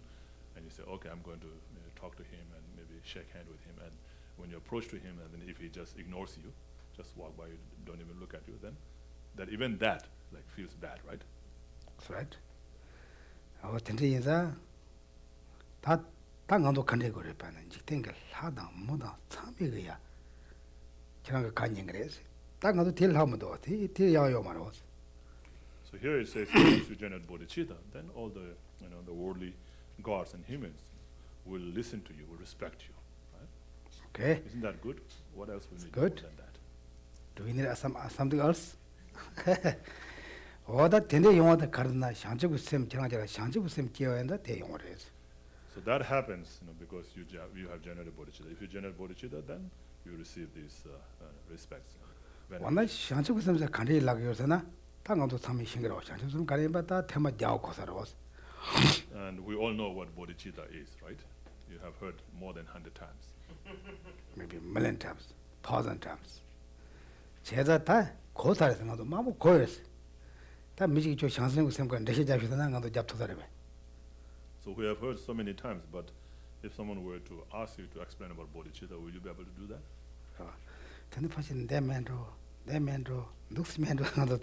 C: and you say, okay, I'm going to talk to him and maybe shake hand with him, and when you approach to him, and then if he just ignores you, just walk by, don't even look at you, then even that like feels bad, right?
B: That's right. 텐데 인자 다 당한도 간데 거래 빠는 직된게 하다 뭐다 참이거야. 저런 거 간ኝ 그래서 당한도 딜 하면도 딜 야요 말어.
C: So here it says, once you generate bodhicitta, then all the the worldly gods and humans will listen to you, will respect you, right?
B: Okay.
C: Isn't that good? What else we need
B: Good.
C: more than that?
B: Do we need something else? 어다 텐데 용어다 가르나 샹적우 셈 지나가라 샹적우 셈 끼어야 돼 용어를 해서.
C: So that happens, because you have generated bodhicitta. If you generate bodhicitta, then you receive these respects.
B: 완전 샹적우 셈에 간이 라고서나 당한도 참이 싱그러워. 샹적우 셈 간이 받다 테마 자고 거서로.
C: And we all know what bodhicitta is, right? You have heard more than 100 times.
B: Maybe million times, 1,000 times. 제자 다 고사에서 나도 마음 고였어. 다 미지 저 샹성고 셈과 내시 잡히다 나도 잡토다래.
C: So we have heard so many times, but if someone were to ask you to explain about bodhicitta, will you be able to do that?
B: 근데 사실 내면도 눅스면도 나도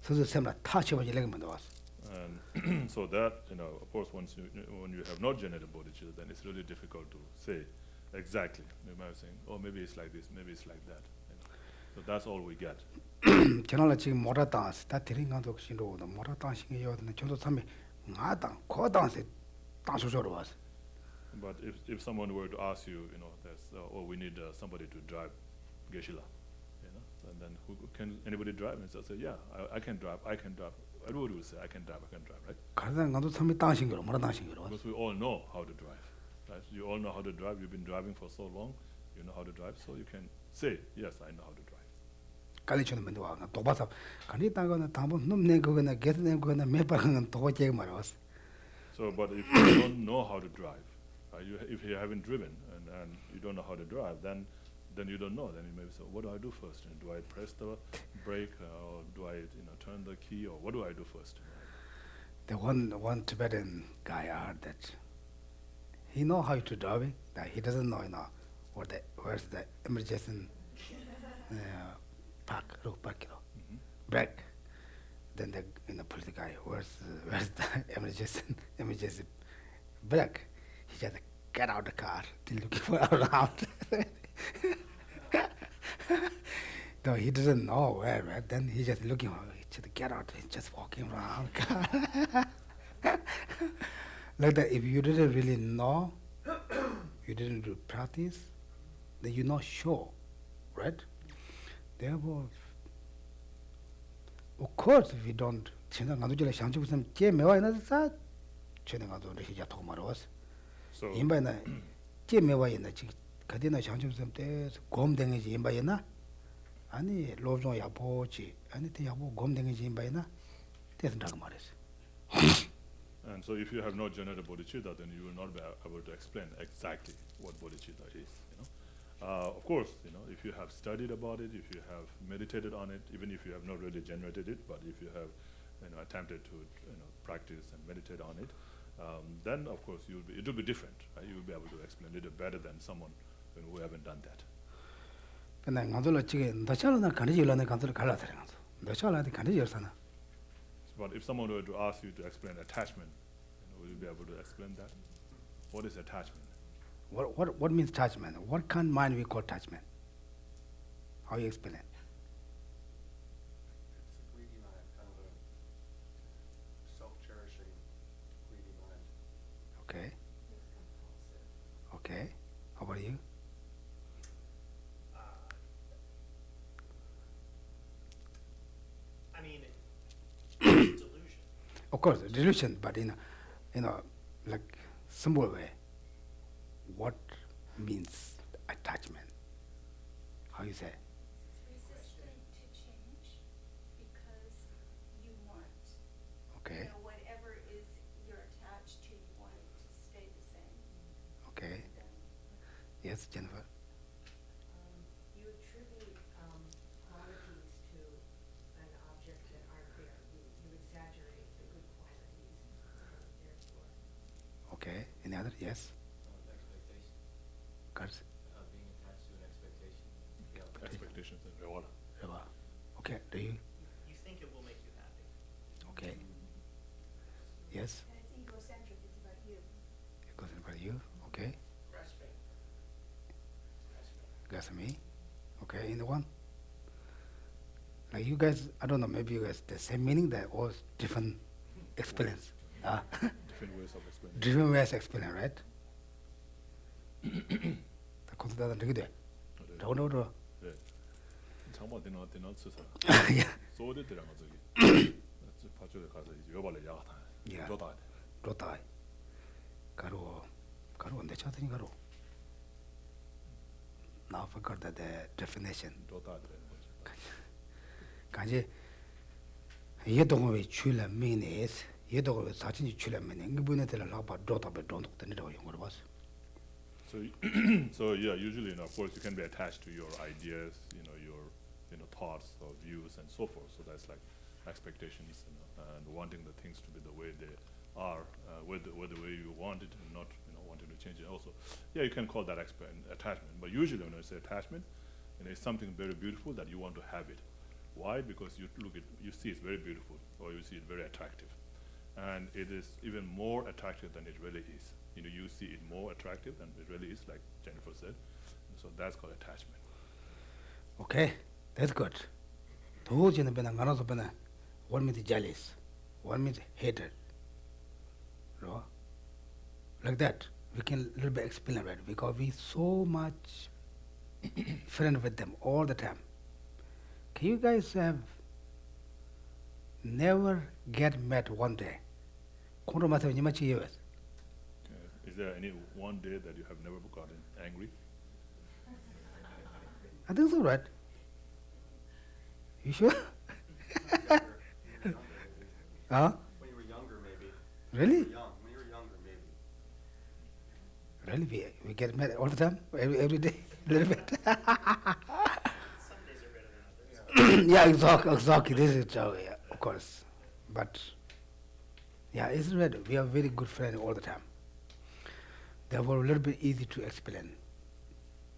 B: 소소 셈라 타치버지 레그만 왔어.
C: And so that, of course, when you have not generated bodhicitta, then it's really difficult to say exactly. They might be saying, oh, maybe it's like this, maybe it's like that. So that's all we get.
B: 저는 지금 모라탄스 다 드린 간도 신도 모라탄싱이 요는 저도 참에 나당 고당세 당수저로 왔어.
C: But if someone were to ask you, there's, oh, we need somebody to drive Geshe-la, and then can anybody drive? And so I say, yeah, I can drive. Everybody would say, I can drive, right?
B: 가르당 간도 참에 당싱으로 모라탄싱으로 왔어.
C: Because we all know how to drive, right? You all know how to drive. You've been driving for so long, you know how to drive, so you can say, yes, I know how to drive.
B: 갈리치는 면도 와. 도바사 간이 땅거는 담보 놈내 그거나 게스내 그거나 매박은 도저히 말았어.
C: So, but if you don't know how to drive, if you haven't driven and you don't know how to drive, then you don't know. Then you may say, what do I do first? Do I press the brake, or do I turn the key, or what do I do first?
B: The one Tibetan guy heard that he know how to drive it, that he doesn't know where's the emergency park, brake. Then the police guy, where's the emergency brake? He just get out the car, looking for around. No, he doesn't know where, right? Then he just looking for just get out, he's just walking around car. Like that, if you didn't really know, you didn't do practice, then you're not sure, right? Therefore, of course, if you don't, so 인바이나 제메와이나 지 가디나 장점점 때 곰댕이지 인바이나 아니 로종 야보지 아니 때 야보 곰댕이지 인바이나 됐다고 말했어.
C: And so if you have not generated bodhicitta, then you will not be able to explain exactly what bodhicitta is. Of course, if you have studied about it, if you have meditated on it, even if you have not really generated it, but if you have attempted to practice and meditate on it, then of course it will be different. Right? You will be able to explain it better than someone who haven't done that.
B: 근데 간돌로 지금 너처럼 간지일라네 간돌 갈라더라. 너처럼한테 간지일사나.
C: But if someone were to ask you to explain attachment, will you be able to explain that? What is attachment?
B: What means attachment? What kind of mind we call attachment? How you explain it?
D: It's a greedy mind, kind of a self-cherishing, greedy mind.
B: Okay.
E: It's compulsive.
B: Okay. How about you?
E: I mean, it's delusion.
B: Of course, delusion, but in like simple way. What means attachment? How you say?
F: It's resistant to change because you want.
B: Okay.
F: Whatever is you're attached to, you want it to stay the same.
B: Okay. Yes, Jennifer.
G: You attribute qualities to an object that aren't there. You exaggerate the good qualities, therefore.
B: Okay. Any other? Yes.
D: Expectation.
B: Girls.
D: Being attached to an expectation.
C: Expectations and reward.
B: Reva. Okay. Do you?
E: You think it will make you happy.
B: Okay. Yes.
F: And it's egocentric, it's about you.
B: It goes about you. Okay.
E: Grasping.
B: Guess me. Okay. In the one. Like you guys, I don't know. Maybe you guys the same meaning. That all different experience.
C: Different ways of explaining.
B: Different ways of explaining, right? 다 consider that together. No.
C: 네. 장마 되나 쓰사. 소리 때랑 저기. 파주에 가서 이제 요발에 야가다.
B: Yeah.
C: 저다.
B: 로타. 가로 언제 찾더니 가로. Now I forgot that the definition.
C: 저다.
B: 간지 예동의 출라 means 예동의 사진이 출라 meaning 이분들을 라바 도다베 돈독된다고 용어로 봤어.
C: So yeah, usually of course you can be attached to your ideas, your thoughts or views and so forth. So that's like expectations and wanting the things to be the way they are, with the way you want it, and not wanting to change it. Also, yeah, you can call that attachment. But usually when I say attachment, it's something very beautiful that you want to have it. Why? Because you see it's very beautiful, or you see it very attractive, and it is even more attractive than it really is. You see it more attractive than it really is, like Jennifer said. So that's called attachment.
B: Okay, that's good. Those in the Benangano, one means jealous, one means hatred. No? Like that, we can a little bit explain it, because we so much friend with them all the time. Can you guys have never get met one day?
C: Is there any one day that you have never gotten angry?
B: I think so, right? You sure? Huh?
D: When you were younger, maybe.
B: Really?
D: When you were younger, maybe.
B: Really? We get mad all the time? Every day? A little bit?
E: Some days are better than others.
B: Yeah, exactly. This is true, yeah, of course. But, yeah, it's right. We are very good friends all the time. They were a little bit easy to explain.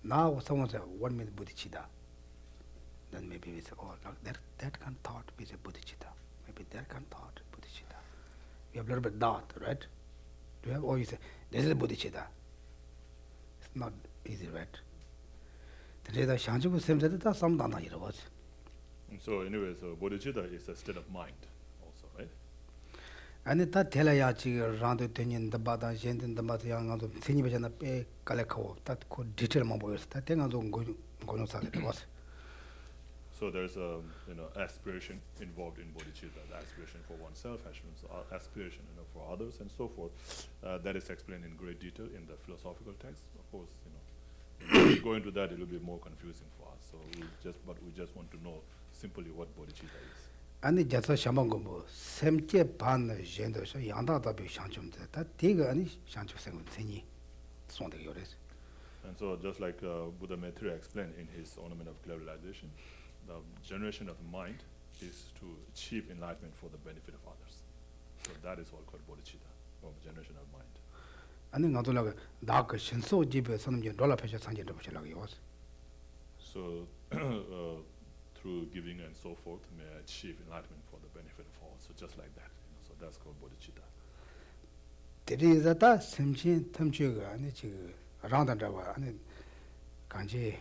B: Now someone says, what means bodhicitta? Then maybe we say, oh, look, that kind of thought is a bodhicitta. Maybe that kind of thought is bodhicitta. We have a little bit doubt, right? Do you have, or you say, this is a bodhicitta. It's not easy, right?
C: And so anyway, so bodhicitta is a state of mind also, right?
B: And it that tell ya round the bada jen the bada young of the pay kaleko that could detail my voice. That thing on going was.
C: So there's a aspiration involved in bodhicitta, the aspiration for oneself, aspiration for others, and so forth. That is explained in great detail in the philosophical text. Of course, if we go into that, it will be more confusing for us. So we just want to know simply what bodhicitta is.
B: And the Jatsa Shamango, Semche Pan Gendo, Yanda Tabi Shanchum, that Tiga and Shanchu Sang Tini, Sonda Yoris.
C: And so just like Buddha Maitreya explained in his Ornament of Clear Realization, the generation of the mind is to achieve enlightenment for the benefit of others. So that is all called bodhicitta, or generation of mind.
B: And then Natola, dark Shinso Jibe, some dollar pressure Sanjay Yours.
C: So through giving and so forth, may achieve enlightenment for the benefit of all. So just like that, so that's called bodhicitta.
B: There is a that Simchin Tamchuga and it's around and over and Kanji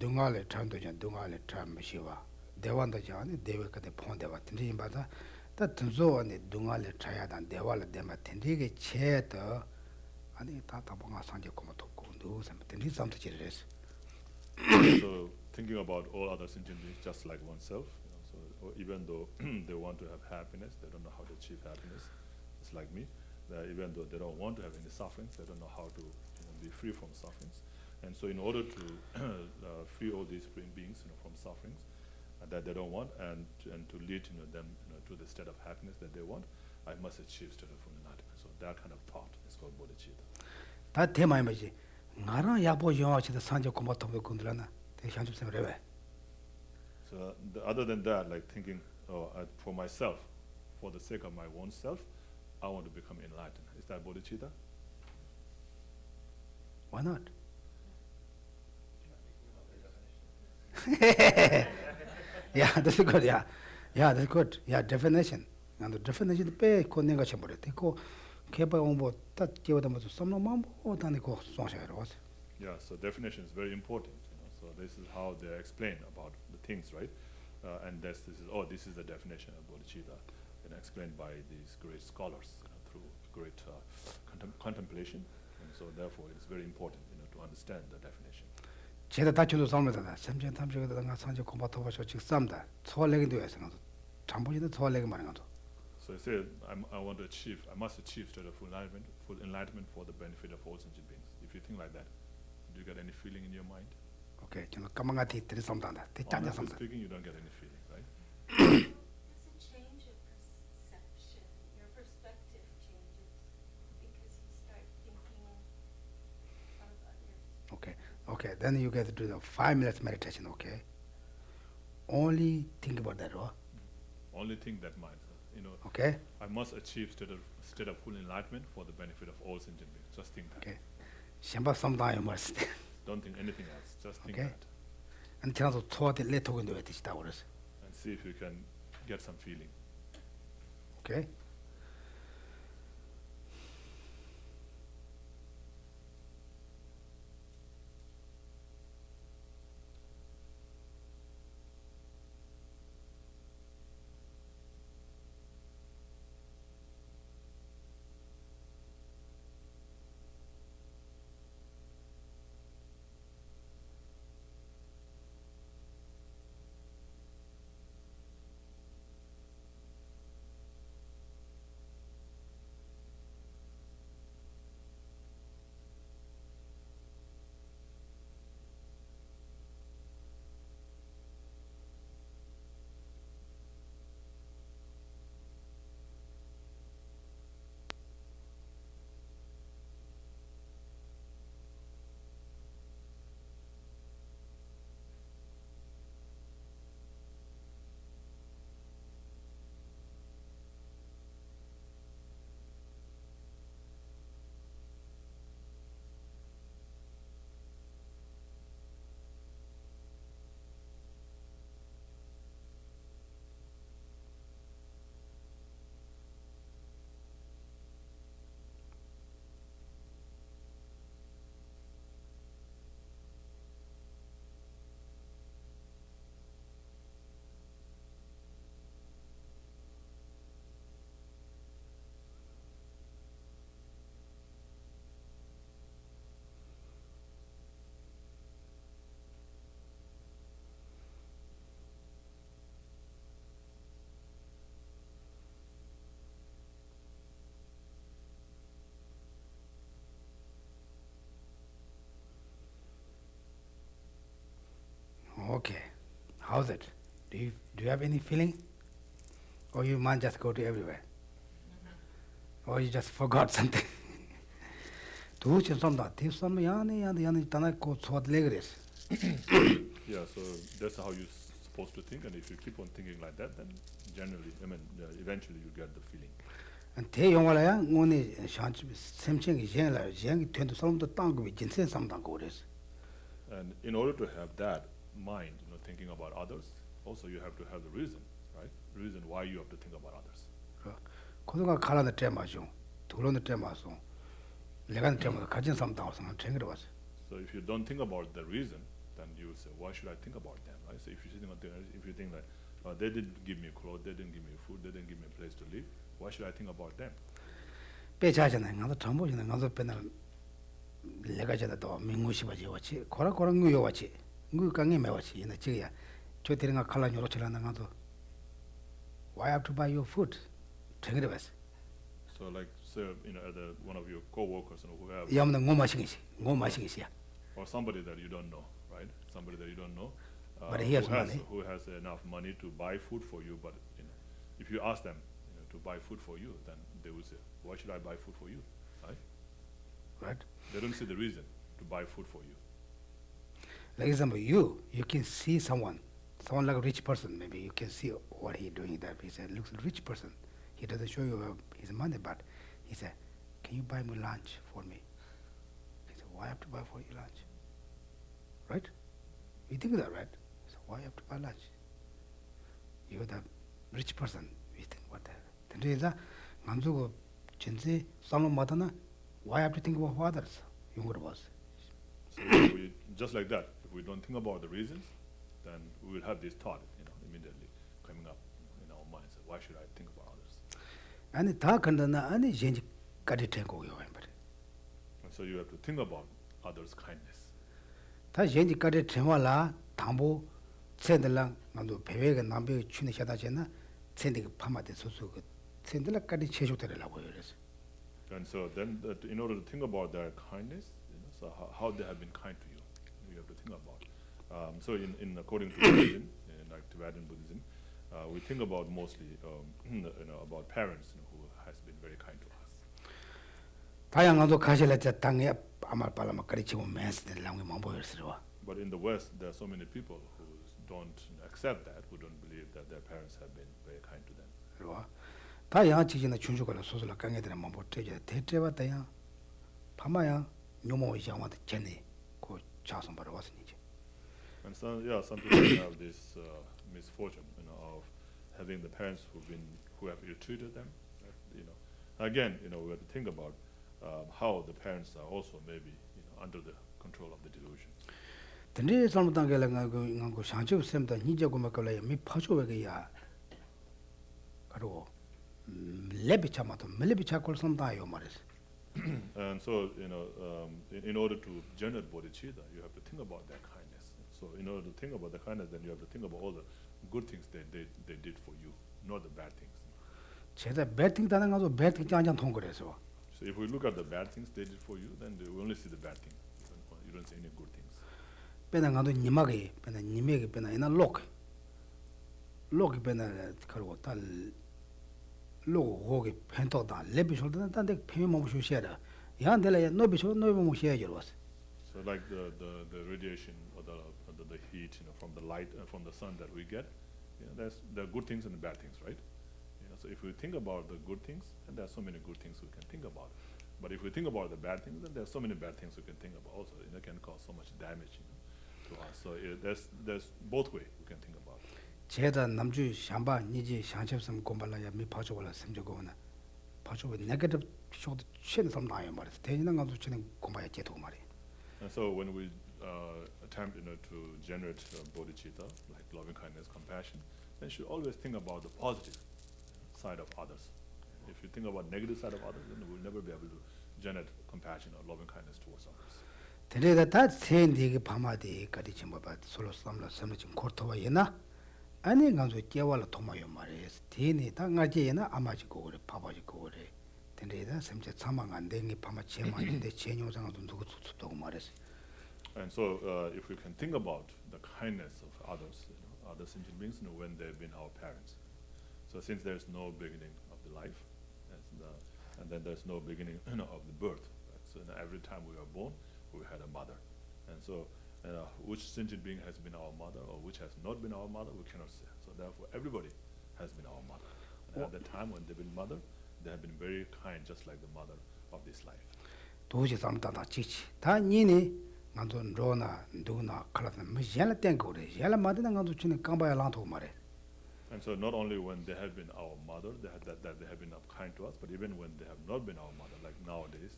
B: Dungale Trandojan, Dungale Tram Shiva. They want the Jan, they will get the pond they were thinking about that Tunzo and the Dungale Triad and they will them attending chair and the Tatabonga Sanjay Komatoko do something to this.
C: So thinking about all other sentient beings just like oneself, so even though they want to have happiness, they don't know how to achieve happiness. It's like me. Even though they don't want to have any sufferings, they don't know how to be free from sufferings. And so in order to free all these beings from sufferings that they don't want and to lead them to the state of happiness that they want, I must achieve state of full enlightenment. So that kind of thought is called bodhicitta.
B: That tema image. Ngara Yabo Yoch the Sanja Komato Kundlana, they shan't say Reve.
C: So other than that, like thinking, for myself, for the sake of my own self, I want to become enlightened. Is that bodhicitta?
B: Why not? Yeah, that's good, yeah. Yeah, that's good. Yeah, definition. And the definition pay Konega Chamber. They go Kepa Ombo, that give them to some mambo, or Taniko Sonshire was.
C: Yeah, so definition is very important. So this is how they explain about the things, right? And this is the definition of bodhicitta, explained by these great scholars through great contemplation. And so therefore it is very important to understand the definition.
B: 제가 다쳐도 삶에다 삼천 탐식에다 산지 공부하고 직삼다 초월내기도 해서 잠보지도 초월내기 말인 거죠.
C: So I said, I must achieve state of full enlightenment for the benefit of all sentient beings. If you think like that, do you get any feeling in your mind?
B: Okay, 저는 까만가티 들이 삼단다. 대장자
C: Honestly
B: 삼다.
C: speaking, you don't get any feeling, right?
F: Does it change your perception? Your perspective changes because you start thinking about your.
B: Okay. Then you get to do the 5 minutes meditation. Okay. Only think about that, right?
C: Only think that mind.
B: Okay.
C: I must achieve state of full enlightenment for the benefit of all sentient beings. Just think that.
B: Okay. Shamba sometime must.
C: Don't think anything else. Just think
B: Okay.
C: that.
B: And tell us what let talk into it is
C: And see if you can get some feeling.
B: Okay. How's it? Do you have any feeling? Or your mind just go to everywhere? Or you just forgot something?
C: Yeah, so that's how you're supposed to think, and if you keep on thinking like that, then generally, eventually you get the feeling.
B: And te yongwalaya ngone shanchi semcheng yengla yeng twenty salmdo tangwe jinsen samdang gores.
C: And in order to have that mind, thinking about others, also you have to have the reason, right? Reason why you have to think about others.
B: kodoga kalana tremajo, tulona tremaso. Legan tremaso kajin samdang sang chengre was.
C: So if you don't think about the reason, then you will say, why should I think about them, right? So if you think like, they didn't give me clothes, they didn't give me food, they didn't give me a place to live, why should I think about them?
B: 배차잖아. 나도 정보잖아. 나도 배날 내가잖아. 또 민구시바지 왔지. 코라 누요 왔지. 누 강에 매왔지. 나 지야. 저들이가 칼라 요로치라는 나도. Why have to buy your food? 챙겨 봤어.
C: So like, say, one of your co-workers who have,
B: 야무나 고마싱이시야.
C: or somebody that you don't know, right? Somebody that you don't know,
B: But he has money.
C: who has enough money to buy food for you, but if you ask them to buy food for you, then they will say, why should I buy food for you, right?
B: Right?
C: They don't see the reason to buy food for you.
B: Like example, you can see someone like a rich person, maybe you can see what he's doing there. He said, looks a rich person. He doesn't show you his money, but he said, can you buy me lunch for me? He said, why have to buy for you lunch? Right? We think that, right? So why have to buy lunch? You're the rich person. We think, what the hell? Then is that, why have to think about others? You would was.
C: So just like that, if we don't think about the reasons, then we will have this thought, immediately coming up in our minds. Why should I think about others?
B: And ta kandana ani jenji kadi tengo yo embare.
C: And so you have to think about others' kindness.
B: Ta jenji kadi tenwala tambo tsendela ngando pewega nambe chune shada jena tsendega pamade soso tsendela kadi chejo terelago yores.
C: And so then, in order to think about their kindness, so how they have been kind to you, you have to think about. So in according to Buddhism, like Tibetan Buddhism, we think about mostly about parents who has been very kind to us.
B: 다양한도 가실레자 땅에 아말 발라마 가르치고 맨스들 랑이 망보였으와.
C: But in the West, there are so many people who don't accept that, who don't believe that their parents have been very kind to them.
B: 그러와. 다양한 지진의 춘주가라 소설라 강에들은 망보 treja 대체와 다양 파마야 묘모 이장한테 전에 그 자선 바로 왔으니지.
C: And some people have this misfortune, of having the parents who have ill-treated them. Again, we have to think about how the parents are also maybe under the control of the delusion.
B: 근데 잘못한게라 그 상주 쌤도 니자고 막걸래 미 파조베게야. 그리고 레비차마도 멜레비차콜 섬다요 말이지.
C: And so, in order to generate bodhicitta, you have to think about their kindness. So in order to think about the kindness, then you have to think about all the good things they did for you, not the bad things.
B: 제가 배팅 다는 가서 배팅 장장 통거래서.
C: So if we look at the bad things they did for you, then we only see the bad things. You don't see any good things.
B: 배는 가도 님하게 배는 님에게 배는 이나 록 배는 그러고 달 로고게 펜토다 레비쇼도 단데 페미 몸쇼 셔라 야한데라 노비쇼 노비 셔야죠 왔어.
C: So like the radiation or the heat, from the light from the sun that we get, there are good things and the bad things, right? So if we think about the good things, then there are so many good things we can think about. But if we think about the bad things, then there are so many bad things we can think about also. It can cause so much damage to us. So there's both ways we can think about it.
B: 제가 남주 샴바 니지 샹첩섬 공발라야 미 파조고라 섬저고나 파조고 네거티브 쇼도 chen 섬 나요 말이야. 대인한 가도 chen 공부해 제도 말이야.
C: And so when we attempt to generate bodhicitta, like loving kindness, compassion, then you should always think about the positive side of others. If you think about negative side of others, then we'll never be able to generate compassion or loving kindness towards others.
B: 대래다 다 세인디게 파마디 까디 침바바 솔로 섬라 섬라 좀 코토와이나 아니 간소 깨와라 도마요 말이야. 대니 다 가지에나 아마지고 그래 파바지고 그래. 대래다 섬제 참망 안 되는 게 파마 제만인데 제ኞ상도 누구 tutto 말이야.
C: And so if we can think about the kindness of others, other sentient beings, when they've been our parents. So since there's no beginning of the life, and then there's no beginning of the birth, right? So every time we are born, we had a mother. And so which sentient being has been our mother or which has not been our mother, we cannot say. So therefore, everybody has been our mother. And at the time when they've been mother, they have been very kind, just like the mother of this life.
B: 도지 삼다다 지치 다 니니 나도 로나 누나 칼라나 미jel라 땡고래 jel라 마드나 나도 치네 깜바야 랑토 말해.
C: And so not only when they have been our mother, that they have been kind to us, but even when they have not been our mother, like nowadays,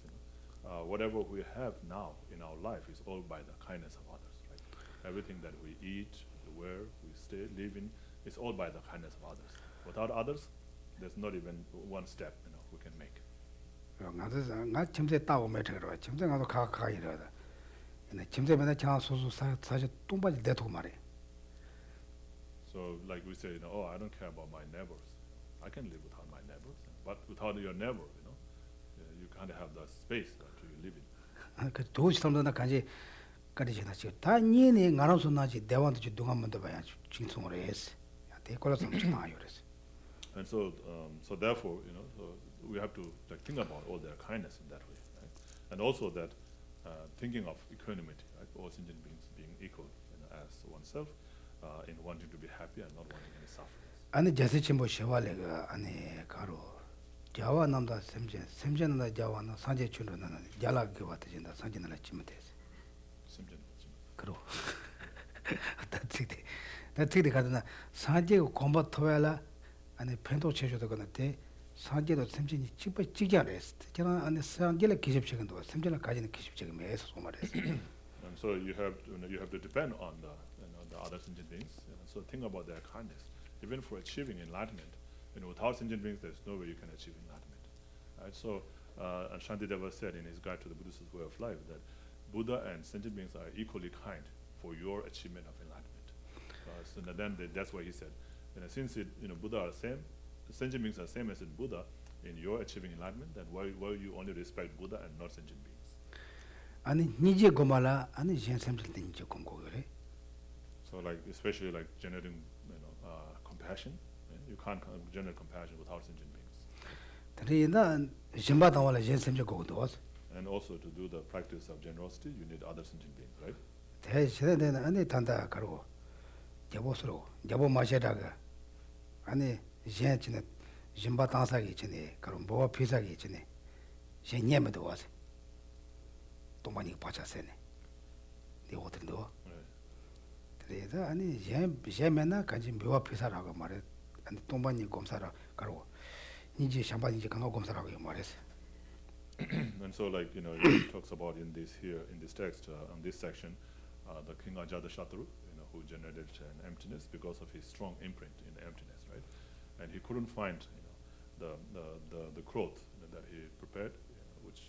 C: whatever we have now in our life is all by the kindness of others, right? Everything that we eat, we wear, we stay, live in, is all by the kindness of others. Without others, there's not even one step we can make.
B: 나 침대 따고 매트로 침대 가서 가가 이러다. 근데 침대 맨날 장 소소 사실 똥바지 내두고 말해.
C: So like we say, I don't care about my neighbors. I can live without my neighbors, but without your neighbor, you can't have the space to live in.
B: 그 도시 삼다나 간지 까리지나 지금 다 니니 나눠서 나지 대원도 지 동안만도 봐야 진송을 했어. 대콜라 삼치 나요 그래서.
C: And so, so therefore, so we have to think about all their kindness in that way, right? And also that thinking of equanimity, right? All sentient beings being equal as oneself, in wanting to be happy and not wanting any suffering.
B: 아니 제세침보 쉐왈레가 아니 가로 자와 남다 샘제나 자와나 산제 출로나는 야라게 왔다진다 산제나 치면데스.
C: Simjan.
B: 그로. 다치데 가드나 산제 공부 토야라 아니 펜도 체조도 그는데 산제도 샘진이 찍자랬어. 제가 아니 산제를 기습적인도 샘제를 가지는 기습적인 매서 소말했어.
C: And so you have to depend on the other sentient beings. So think about their kindness. Even for achieving enlightenment, without sentient beings, there's no way you can achieve enlightenment. Right? So, and Shantideva said in his guide to the Buddhist way of life that Buddha and sentient beings are equally kind for your achievement of enlightenment. So then that's why he said, since Buddha are the same, sentient beings are the same as in Buddha in your achieving enlightenment, then why you only respect Buddha and not sentient beings?
B: 아니 니제 고말라 아니 젠샘들 니제 공고 그래.
C: So like especially like generating compassion, you can't generate compassion without sentient beings.
B: 그래나 심바다 원래 젠샘제 고도
C: And also to do the practice of generosity, you need other sentient beings, right?
B: 대세대는 아니 단다 가로 여보스로 여보 마셔다가 아니 젠치네 심바 당사기 전에 그럼 뭐 피사기 전에 젠님도 와서 동반이 빠졌네. 네 어떤도? 그래서 아니 젠면나 간지 묘와 피사라고 말해. 아니 동반이 검사라 가로 이제 샴바니 이제 강화 검사라고 말했어.
C: And so like he talks about in this text on this section, the king Ajatashatru, who generated an emptiness because of his strong imprint in the emptiness, right? And he couldn't find the cloth that he prepared, which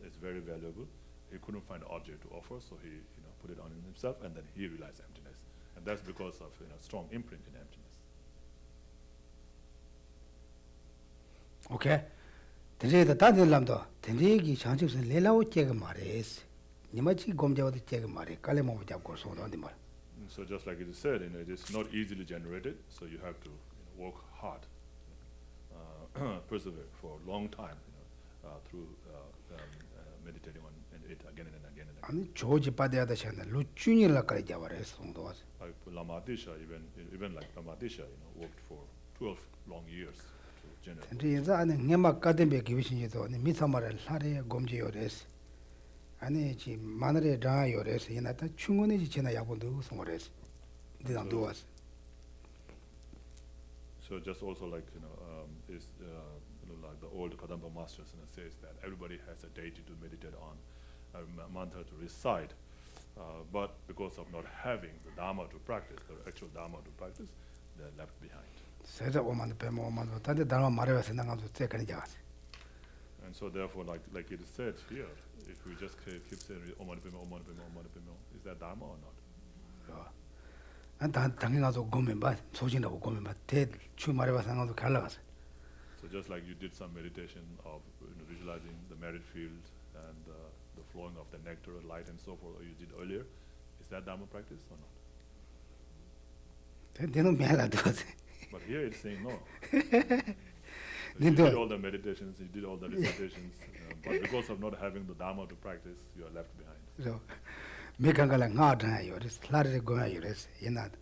C: is very valuable. He couldn't find an object to offer, so he put it on himself, and then he realized emptiness, and that's because of strong imprint in emptiness.
B: 오케이. 대제다 다들람도 대제기 장집선 레라오 제가 말했어. 니마치 검자와도 제가 말해. 깔레모 잡고 소도한테 말.
C: So just like it is said, it is not easily generated, so you have to work hard, persevere for a long time, through meditating on it again and again and again.
B: 아니 조지 받아야다 샤나 루준이라까지 잡아랬어. 소도 와서.
C: Like Lama Disha, even like Lama Disha, worked for 12 long years to generate.
B: 근데 안에 내막 가든베 기비신지도 아니 미사마를 하래 검지요레스. 아니 지 마늘에 라요레스 이나다 충분히 지나 야본도 송어레스. 니랑도 와서.
C: So just also like is like the old Kadamba masters says that everybody has a deity to meditate on, a mantra to recite, but because of not having the Dharma to practice, the actual Dharma to practice, they're left behind.
B: 세자 오만 배모 오만 다데 다마 말해서 나가서 제까지 잡았어.
C: And so therefore, like it is said here, if we just keep saying Om Mani Padme, Om Mani Padme, Om Mani Padme, is that Dharma or not?
B: 난 당연히 가서 고민 봐. 소진하고 고민 봐. 대 주말에서 나가서 갈라가서.
C: So just like you did some meditation of visualizing the merit field and the flowing of the nectar, light, and so forth, or you did earlier, is that Dharma practice or not?
B: Then mela does.
C: But here it's saying no. So
B: Then
C: you did
B: do-
C: all the meditations, you did all the recitations, but because of not having the Dharma to practice, you are left behind.
B: So, Mekangala Ngada, yours, Larry Goyres, in that.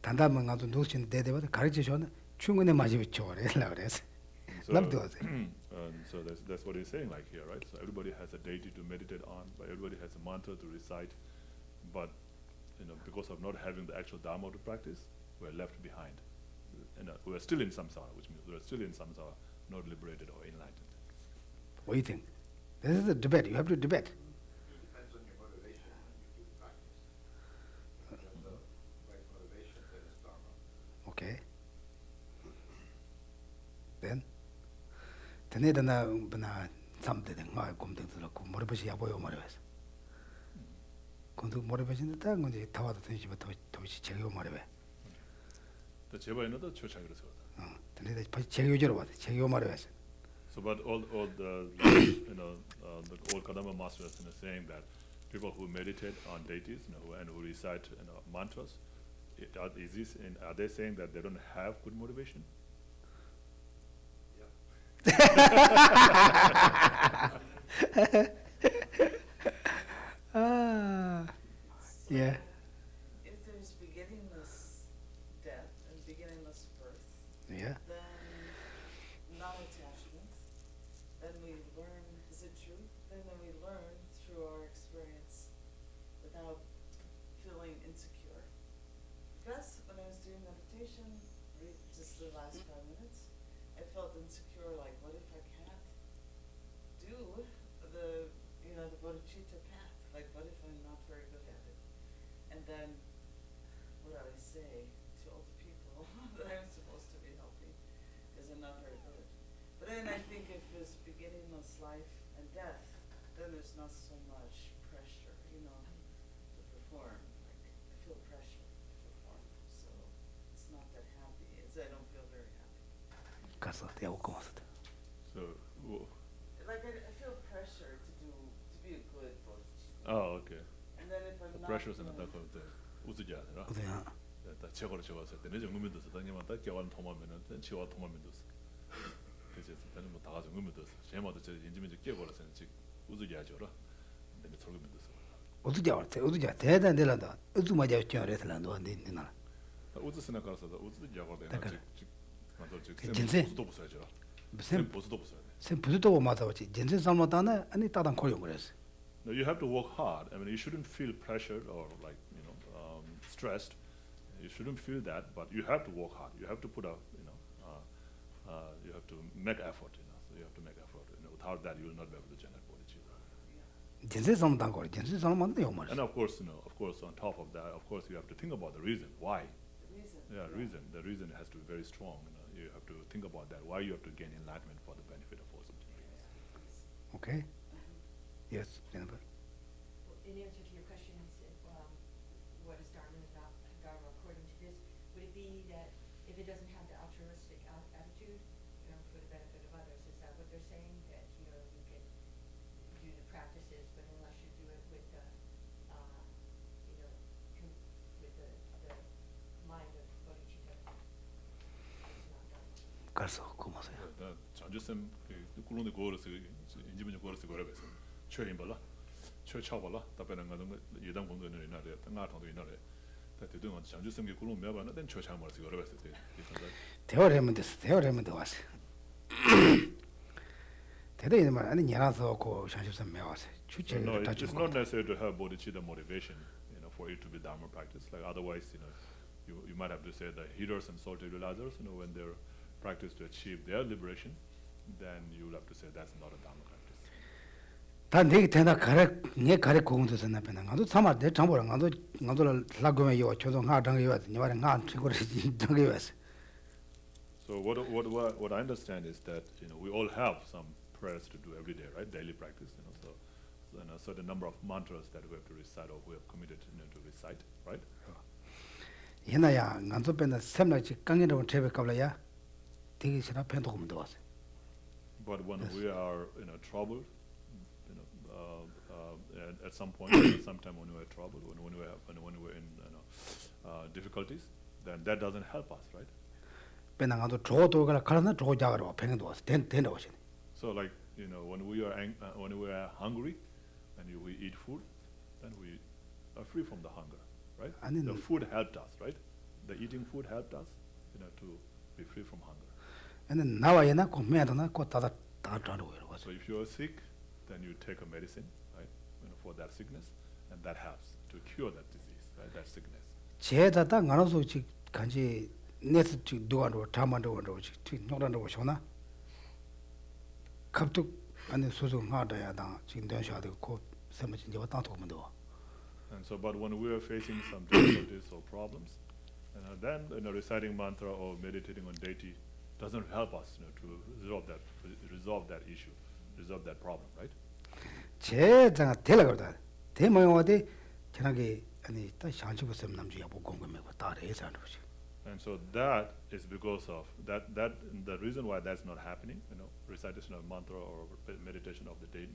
B: Tandamanga to Nushin Dede, Karachon, Chungune Majivichor, Laures.
C: So,
B: Love those.
C: and so that's what he's saying, like here, right? So everybody has a deity to meditate on, but everybody has a mantra to recite, but because of not having the actual Dharma to practice, we're left behind. And we're still in samsara, which means we're still in samsara, not liberated or enlightened.
B: What do you think? This is a debate. You have to debate.
H: It depends on your motivation when you do practice. If you have the right motivation, then it's Dharma.
B: Okay. Then, Tenedana something, my coming to look, Morabashi Aboyo Moravas. Come to motivation the tongue on the tower of the tension to which Chego Morave.
C: The Cheba another church agrees.
B: Tened Chego, Chego Moravas.
C: So, but all the the old Kadama masters are saying that people who meditate on deities, and who recite mantras, are they saying that they don't have good motivation?
B: Yeah.
I: If there's beginningless death and beginningless birth,
B: Yeah.
I: then non-attachment, then we learn, is it true? Then we learn through our experience without feeling insecure. Because when I was doing meditation, just the last 5 minutes, I felt insecure, like what if I can't do the bodhicitta path? Like what if I'm not very good at it? And then, what do I say to all the people that I'm supposed to be helping, because I'm not very good. But then I think if there's beginningless life and death, then there's not so much pressure, to perform. Like, I feel pressure to perform, so it's not that happy. I don't feel very happy.
C: So,
I: Like, I feel pressure to be a good bodhicitta.
C: oh, okay.
I: And then if I'm
C: The
I: not
C: pressures and
I: doing-
C: the 우즈자 아니라
B: Yeah.
C: 다 최고로 좋아서 되는 정도면도서 당연하다 개원 통하면은 치와 통하면도서 그래서 나는 뭐 다가 정도면도서 제마도 저 인지면적 깨버려서는 즉 우즈자죠라 근데 설거면도서
B: 어디자 대단 될란다. 어디마자 쩌레슬란도 안 되는나.
C: 우즈스나 가서도 우즈자가 되나 즉 맞아 즉
B: 진짜?
C: 보수도 보셔야죠
B: 무슨
C: 보수도 보셔야 돼
B: 쌤 부수도 맞아지. 전세 삼마다나 아니 따단 거용 그랬어.
C: No, you have to work hard. I mean, you shouldn't feel pressured or like stressed. You shouldn't feel that, but you have to work hard. You have to put out, you have to make effort. So you have to make effort. Without that, you will not be able to generate bodhicitta.
B: 전세 삼단 거리. 전세 삼만도 요 말이야.
C: And of course, on top of that, of course, you have to think about the reason why.
I: The reason.
C: Yeah, reason. The reason has to be very strong. You have to think about that. Why you have to gain enlightenment for the benefit of all sentient beings.
B: Okay? Yes, Jennifer.
G: Well, in answer to your question, what is Dharma and Dharma according to this? Would it be that if it doesn't have the altruistic attitude, for the benefit of others, is that what they're saying? That, you can do the practices, but unless you do it with the, with the mind of bodhicitta, it's not Dharma.
B: 가서 고마워요.
C: 장주쌤 꿀론의 고어로서 인지문의 고어로서 거라고 해서 최인 발라 최 차발라 답변한 거는 예당 공도는 이날에 땅아 통도 이날에 대대도 장주쌤의 꿀론 매반은 된 최차 말서 거라고 했을 때
B: 대화를 하면 됐어. 대화를 하면 돼 왔어. 대대는 말 아니 년아서 고 샤십선 매왔어.
C: No,
B: 주체를 다
C: it's
B: 주고.
C: not necessary to have bodhicitta motivation, for it to be Dharma practice. Like otherwise, you might have to say the heaters and salty realizers, when they're practiced to achieve their liberation, then you will have to say that's not a Dharma practice.
B: 다 내게 대다 가래 공도서 나변한 가도 참아 내 참보랑 가도 라고면 요 초동 하당 요 니와랑 한 친구를 저기 왔어.
C: So what I understand is that we all have some prayers to do every day, right? Daily practice, so and a certain number of mantras that we have to recite or we have committed to recite, right?
B: 얘나야 간도 뺀다 샘나지 강이라고 제베 qab라야 되게 싫어 팬도 고면 왔어.
C: But when
B: Yes.
C: we are in a trouble, at some point, sometime when we're in trouble, when we're in difficulties, then that doesn't help us, right?
B: 배낭도 조도가 가라나 조자가로 팽도 된다 오신.
C: So like, when we are hungry and we eat food, then we are free from the hunger, right? The food helped us, right? The eating food helped us, to be free from hunger.
B: And 나와이나 고매도나 고다다 다다로 이러고.
C: So if you are sick, then you take a medicine, right? For that sickness, and that helps to cure that disease, right? That sickness.
B: 제다다 가노서 지 간지 네스 지 누가로 담만도 지 노란도 오셔나. 갑툭 안에 소소 하다야다 지금 대셔도 고 세머진 저 땅도 오면도.
C: And so, but when we are facing some difficulties or problems, then reciting mantra or meditating on deity doesn't help us, to resolve that issue, resolve that problem, right?
B: 제가 데려가다 대모형한테 저녁에 아니 딱 샹치고 쌤 남주야 못 공감하고 따라해서 하는 거지.
C: And so that is because of that the reason why that's not happening, recitation of mantra or meditation of the deity,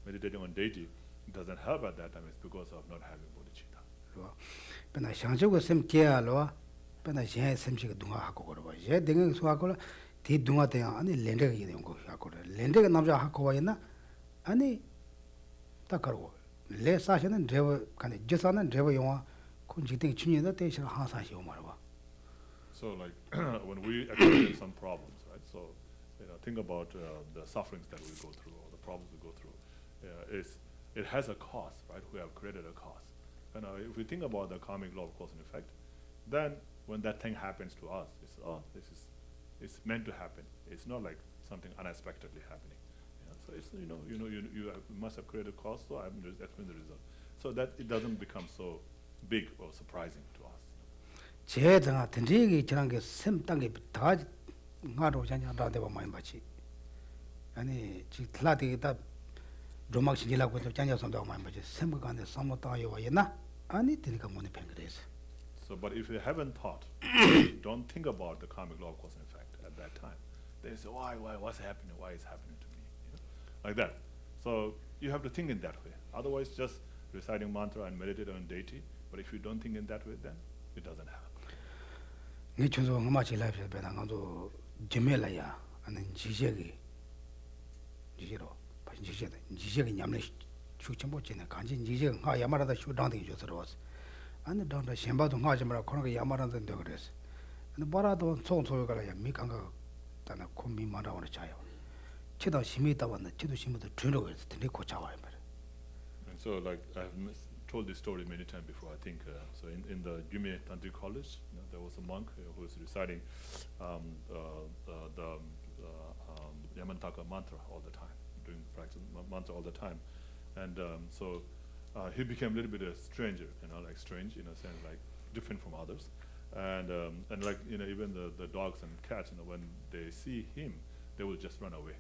C: meditating on deity doesn't help at that time. It's because of not having bodhicitta.
B: 배나 샹치고 쌤 계야로 배나 제 쌤식 동화 하고 그러 봐. 제 등에 수하고 뒤 동화 때 아니 렌데가 이런 거 하고 그래. 렌데가 남자 하고 와있나? 아니 딱 그러고 레 사시는 드레버 간에 제사는 드레버 영화 군직등 춘이다 대신 항상 시오 말아.
C: So like when we experience some problems, right? So think about the sufferings that we go through or the problems we go through. It has a cause, right? We have created a cause. And if we think about the karmic law of cause and effect, then when that thing happens to us, it's meant to happen. It's not like something unexpectedly happening. So it's you must have created a cause, so I'm just explaining the result, so that it doesn't become so big or surprising to us.
B: 제가 된지기 지난 게샘 땅에 다 가로 자냐 라데바 많이 받지. 아니 지 클라디다 로막 신지라고 좀 자냐 som도 많이 받지. 샘거 간에 삼모다 요와이나 아니 되니까 뭐네 팽그래서.
C: So but if you haven't thought, don't think about the karmic law of cause and effect at that time. They say, why, what's happening? Why is happening to me? Like that. So you have to think in that way. Otherwise, just reciting mantra and meditating on deity. But if you don't think in that way, then it doesn't happen.
B: 이 천소 엄마지 라이프 배나가도 제멜라야 아는 지적이 지지로 바신 지적이 냠네 축첨보지네 간지 지적 하 야마라다 슈당딩 줘서로스 아니 당다 셴바도 하지 마라 그런 거 야마라던데 그랬어 근데 뭐라도 총소요가라 미강가 다나 콤미마라오는 차요 치도 심이 있다 왔네 치도 심이도 주려고 해서 되게 고차와요 말.
C: And so like I've told this story many times before. I think so. In the Gyume Tantric College, there was a monk who was reciting the Yamantaka mantra all the time, doing practice mantra all the time, and so he became a little bit a stranger, like strange in a sense, like different from others, and like even the dogs and cats, when they see him, they will just run away.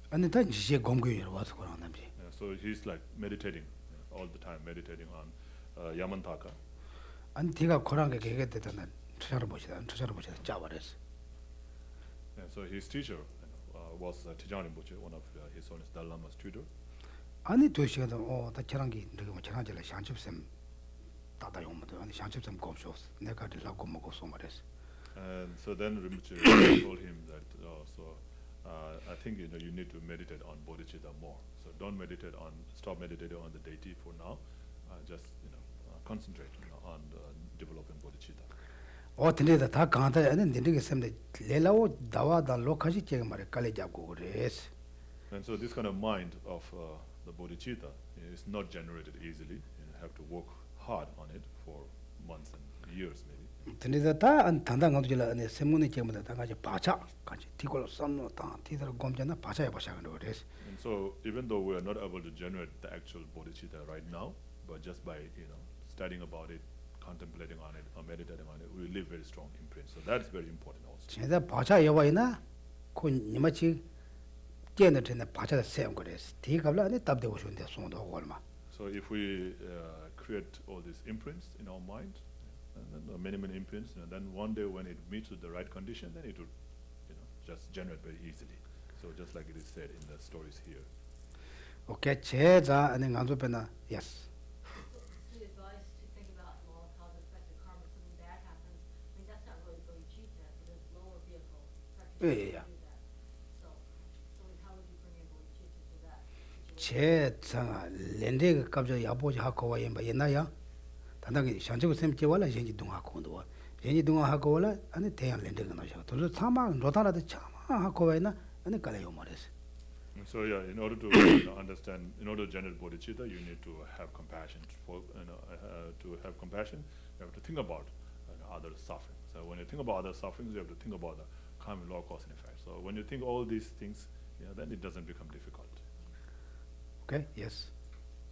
B: 아니 다 지제 공교로 와서 그런 남지.
C: So he's like meditating. All the time meditating on Yamantaka.
B: And 티가 고랑게 개개되다는 투자를 보시다 짜버렸어.
C: And so his teacher was Tibetan Rinpoche, one of His Holiness Dalai Lama's tutor.
B: 아니 두 시간도 다 저랑기 이렇게 뭐 저랑질라 샹첩샘 다다 용모도 아니 샹첩샘 곱쇼스 내가 들라고 먹고 소말했어.
C: And so then Rinpoche told him that I think you need to meditate on bodhicitta more. So stop meditating on the deity for now. Just concentrate on developing bodhicitta.
B: 근데 다 강하다 아니 근데 샘데 레라오 다와다 로카지 제가 말에 깔려 잡고 그래서.
C: And so this kind of mind of the bodhicitta is not generated easily. You have to work hard on it for months and years maybe.
B: 근데 다 단단한 것들 안에 세문의 제문에 다 같이 바차 같이 뒤걸로 썸노 다 뒤들어 검잖아 바차에 바차는 그래서.
C: And so even though we are not able to generate the actual bodhicitta right now, but just by studying about it, contemplating on it, or meditating on it, we leave very strong imprint. So that's very important also.
B: 진짜 바차 여와이나 그 니마치 깨는 전에 바차에 세운 그래서 뒤갑라 안에 답되고 싶은데 손도 하고 얼마.
C: So if we create all these imprints in our mind, and many imprints, then one day when it meets with the right condition, then it would just generate very easily. So just like it is said in the stories here.
B: Okay, 제자 안에 간소배나 yes.
G: The advice to think about law of cause and effect of karma, something bad
B: Yeah.
G: So how would you bring in bodhicitta to that
B: 제
G: situation?
B: 자 렌데 갑자 야보지 하고 와야 옛나야 단단히 샹지고 셈 제와라 현지 동하고도 현지 동하고라 아니 대양 렌데가 나셔 또 사마 로다라도 차마 하고 와야나 아니 갈아요 말했어.
C: So yeah, in order to understand, in order to generate bodhicitta, you need to have compassion. To have compassion, you have to think about other suffering. So when you think about other sufferings, you have to think about the karmic law, cause and effect. So when you think all these things, then it doesn't become difficult.
B: Okay, yes.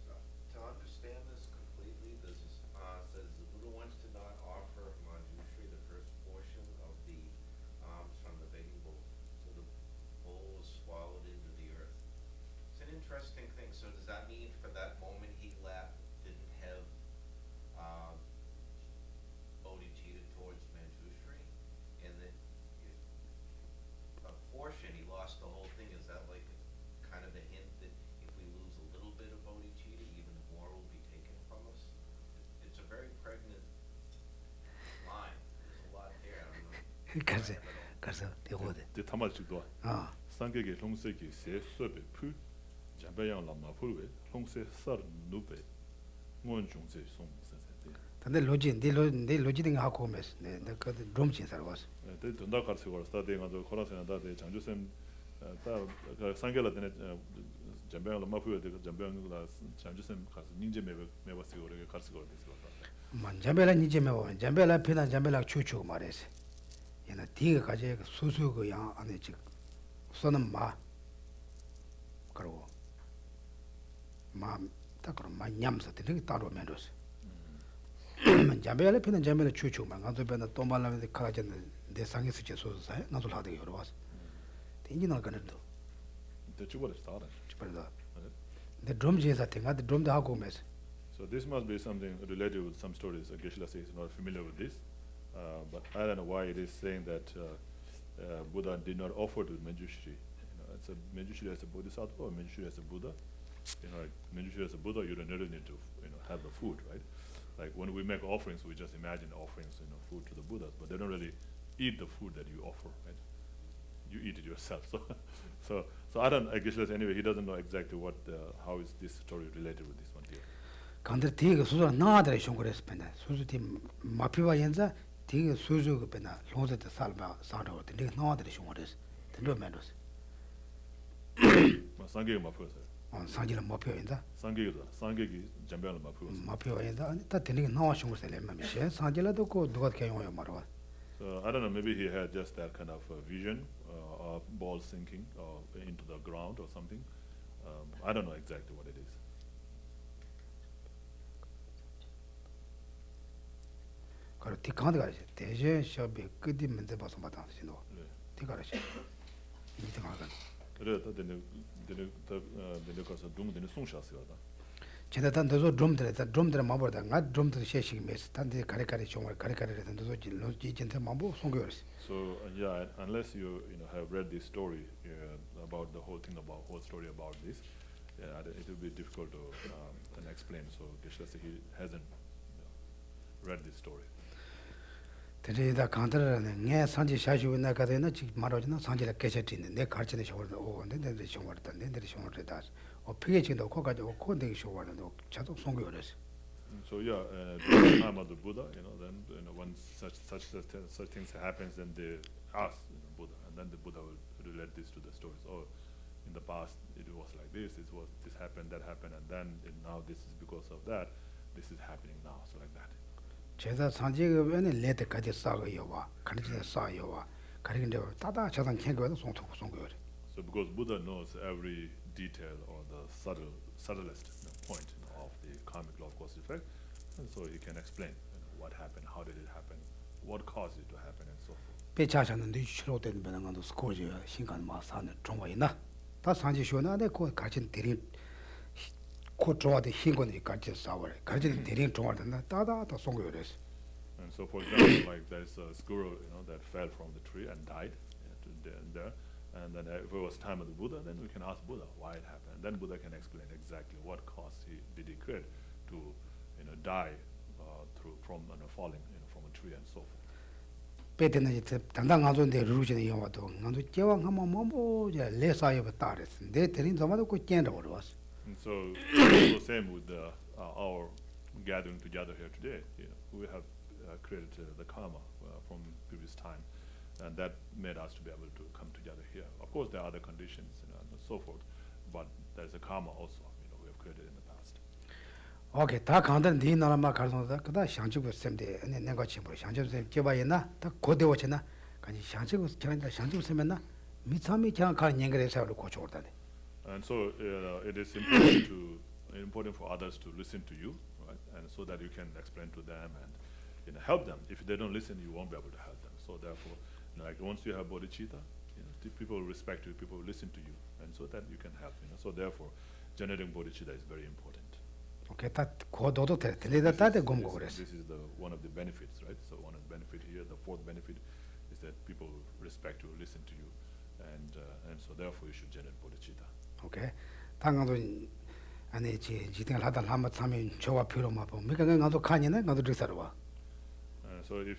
H: So, to understand this completely, this is, says the Buddha wants to not offer Manjushri the first portion of the alms from the begging bowl, so the bowl was swallowed into the earth. It's an interesting thing. So does that mean for that moment he left, didn't have bodhicitta towards Manjushri, and that a portion he lost the whole thing? Is that like kind of a hint that if we lose a little bit of bodhicitta, even more will be taken from us? It's a very pregnant line. There's a lot there. I don't know.
B: 가서 되거든.
C: 그 타마직도
B: 아.
C: 상계의 홍색이 세 수업의 푸 잠배양 라마 풀베 홍색 서 누베 원중제 송선세.
B: 근데 내 로지 등 하고 오면서 내가 좀 진짜로 왔어.
C: 네, 돈다 가르치고 스타딩하고 코라세나다데 장주쌤 다 상계라 되네 잠배양 라마 풀베 잠배양라 장주쌤 가서 닌제 매버스고 그래 가르치고 됐어.
B: 잠벨라 니제 매워. 잠벨라 피나 잠벨라 추추 말했어. 얘는 뒤가 가지 수수고 양 안에 지 선은 마 그러고 마딱 그런 마 냠서 되게 따로 매로서 잠벨라 피는 잠벨라 추추만 가서 배나 또 말라면 가가지는 내 상에서 제 소소사에 나도 하되 여러 와서 된지나 가는도
C: 대충 스타다.
B: 그래서 내 드럼지에서 내가 드럼도 하고 오면서.
C: So this must be something related with some stories. Geshe is not familiar with this, but I don't know why it is saying that Buddha did not offer to Manjushri. It's a Manjushri as a bodhisattva or Manjushri as a Buddha. Like Manjushri as a Buddha, you don't really need to have the food, right? Like when we make offerings, we just imagine offerings, food to the Buddhas, but they don't really eat the food that you offer, right? You eat it yourself. So I don't. Geshe anyway, he doesn't know exactly what how is this story related with this one here.
B: 간들 되게 수저 나들이 쇼그레스 펜다 수수티 마피와 연자 되게 수저 펜다 로제트 살바 사로 되게 나들이 쇼그레스 된도 맨도스
C: 상계가 마표였어요.
B: 상지는 마피와 연자
C: 상계기 잠배를 마표였어요.
B: 마피와 연자 아니 다 되게 나와 쇼그레스 레마미시 상지라도 고 누가 개용하여 말아.
C: So I don't know, maybe he had just that kind of vision of ball sinking into the ground or something. I don't know exactly what it is.
B: 그리고 티칸드 가르치 대제 셔비 끝이 문제 봐서 마다 신도 티가르치 이때 가가
C: 그래도 되는 거서 동되는 송샤스요다.
B: 제대로 단도서 드럼들 마버다 나 드럼들 셰식 메스 단데 가리가리 정말 가리가리를 단도서 질로 지진데 마보 송겨스.
C: So yeah, unless you have read this story about the whole story about this, it will be difficult to explain. So Geshe he hasn't read this story.
B: 대제다 간다라는 내 산지 샤시고 나가되나 지 말하지나 산지라 깨졌는데 내 가르치는 쇼를 오는데 내 쇼를 딴데 내 쇼를 다 어떻게 지도 거까지 오고 내 쇼를 자동 송교를.
C: So yeah, during the time of the Buddha, then when such things happens, then they ask Buddha, and then the Buddha will relate this to the stories. Oh, in the past it was like this happened, that happened, and then now this is because of that. This is happening now, so like that.
B: 제가 산지가 레드까지 싸고요 와 가르치는 싸요 와 가르치는데 다다 저당 캔거도 송교를.
C: So because Buddha knows every detail or the subtlest point of the karmic law cause effect, and so he can explain what happened, how did it happen, what caused it to happen, and so forth.
B: 배차셨는데 실로된 변화도 스코지 신간 마산을 정화이나 다 산지 쇼나데 고 가진 대리 코 좋아도 신건이 같이 싸워 가진 대리 좋아한다 다다 송교를.
C: And so, for example, like there's a squirrel, that fell from the tree and died there. And then if it was time of the Buddha, then we can ask Buddha why it happened. And then Buddha can explain exactly what cause did he create to, die from falling, from a tree and so forth.
B: Petenaji Tandangazon de Rujan Yamato, Nandu Jawang Hamamobo, Lesa Taris, they telling Zamado Kenda was.
C: And so, the same with our gathering together here today. You know, we have created the karma from previous time, and that made us to be able to come together here. Of course, there are other conditions, you know, and so forth, but there's a karma also, you know, we have created in the past.
B: Okay, Ta Kandan Dinarama Karzonda, Kada Shanchu was same day, and then Negachimbo, Shanchu Jebayana, the Kodewachena, Kan Shanchu was China, Shanchu Semena, Mitsami Chan Kar Yangresa to coach order.
C: And so it is important for others to listen to you, right? And so that you can explain to them and, you know, help them. If they don't listen, you won't be able to help them. So therefore, you know, like once you have bodhicitta, you know, people will respect you, people will listen to you, and so that you can help. You know, so therefore, generating bodhicitta is very important.
B: Okay, that Kododo Gomgores.
C: This is one of the benefits, right? So one of the benefit here, the fourth benefit, is that people respect you, listen to you, and so therefore you should generate bodhicitta.
B: Okay, Tangado and Jiting Hada Lama Sami Chowa Piroma, Mikaganado Kanyana, not the Risarwa.
C: So if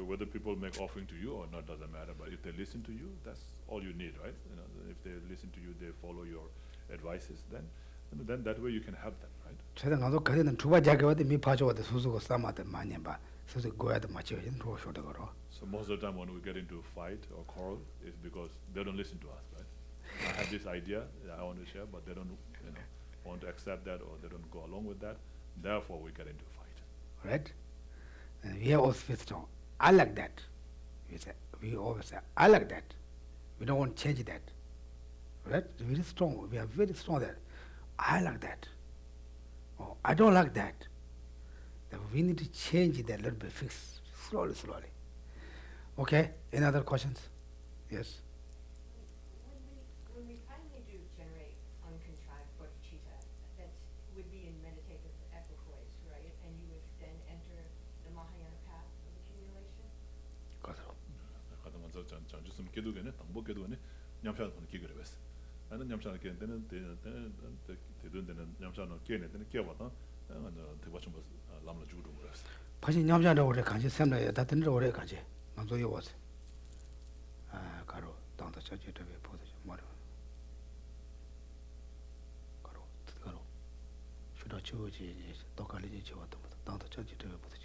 C: whether people make offering to you or not doesn't matter, but if they listen to you, that's all you need, right? You know, if they listen to you, they follow your advices, then that way you can help them, right?
B: Chadangado Kadian Tuba Jagua, the Mipajo, the Suzu Sama, the Manyamba, Suzu go at the Macho in Roshodagoro.
C: So most of the time when we get into a fight or quarrel, it's because they don't listen to us, right? I have this idea that I want to share, but they don't, you know, want to accept that, or they don't go along with that. Therefore, we get into a fight.
B: Right? And we are always strong. I like that. We always say, I like that. We don't want to change that. Right? Very strong. We are very strong there. I like that. Oh, I don't like that. Then we need to change that a little bit, fix slowly. Okay? Any other questions? Yes?
G: When we finally do generate uncontrived bodhicitta, that would be in meditative equipoise, right? And you would then enter the Mahayana path of accumulation?
B: Pachi Nyamjana or Kanji, Semna, that in the Kanji. Nanzo was. Karo, down the church to be put modern. Karo. Should I choose Dokali down the church to be put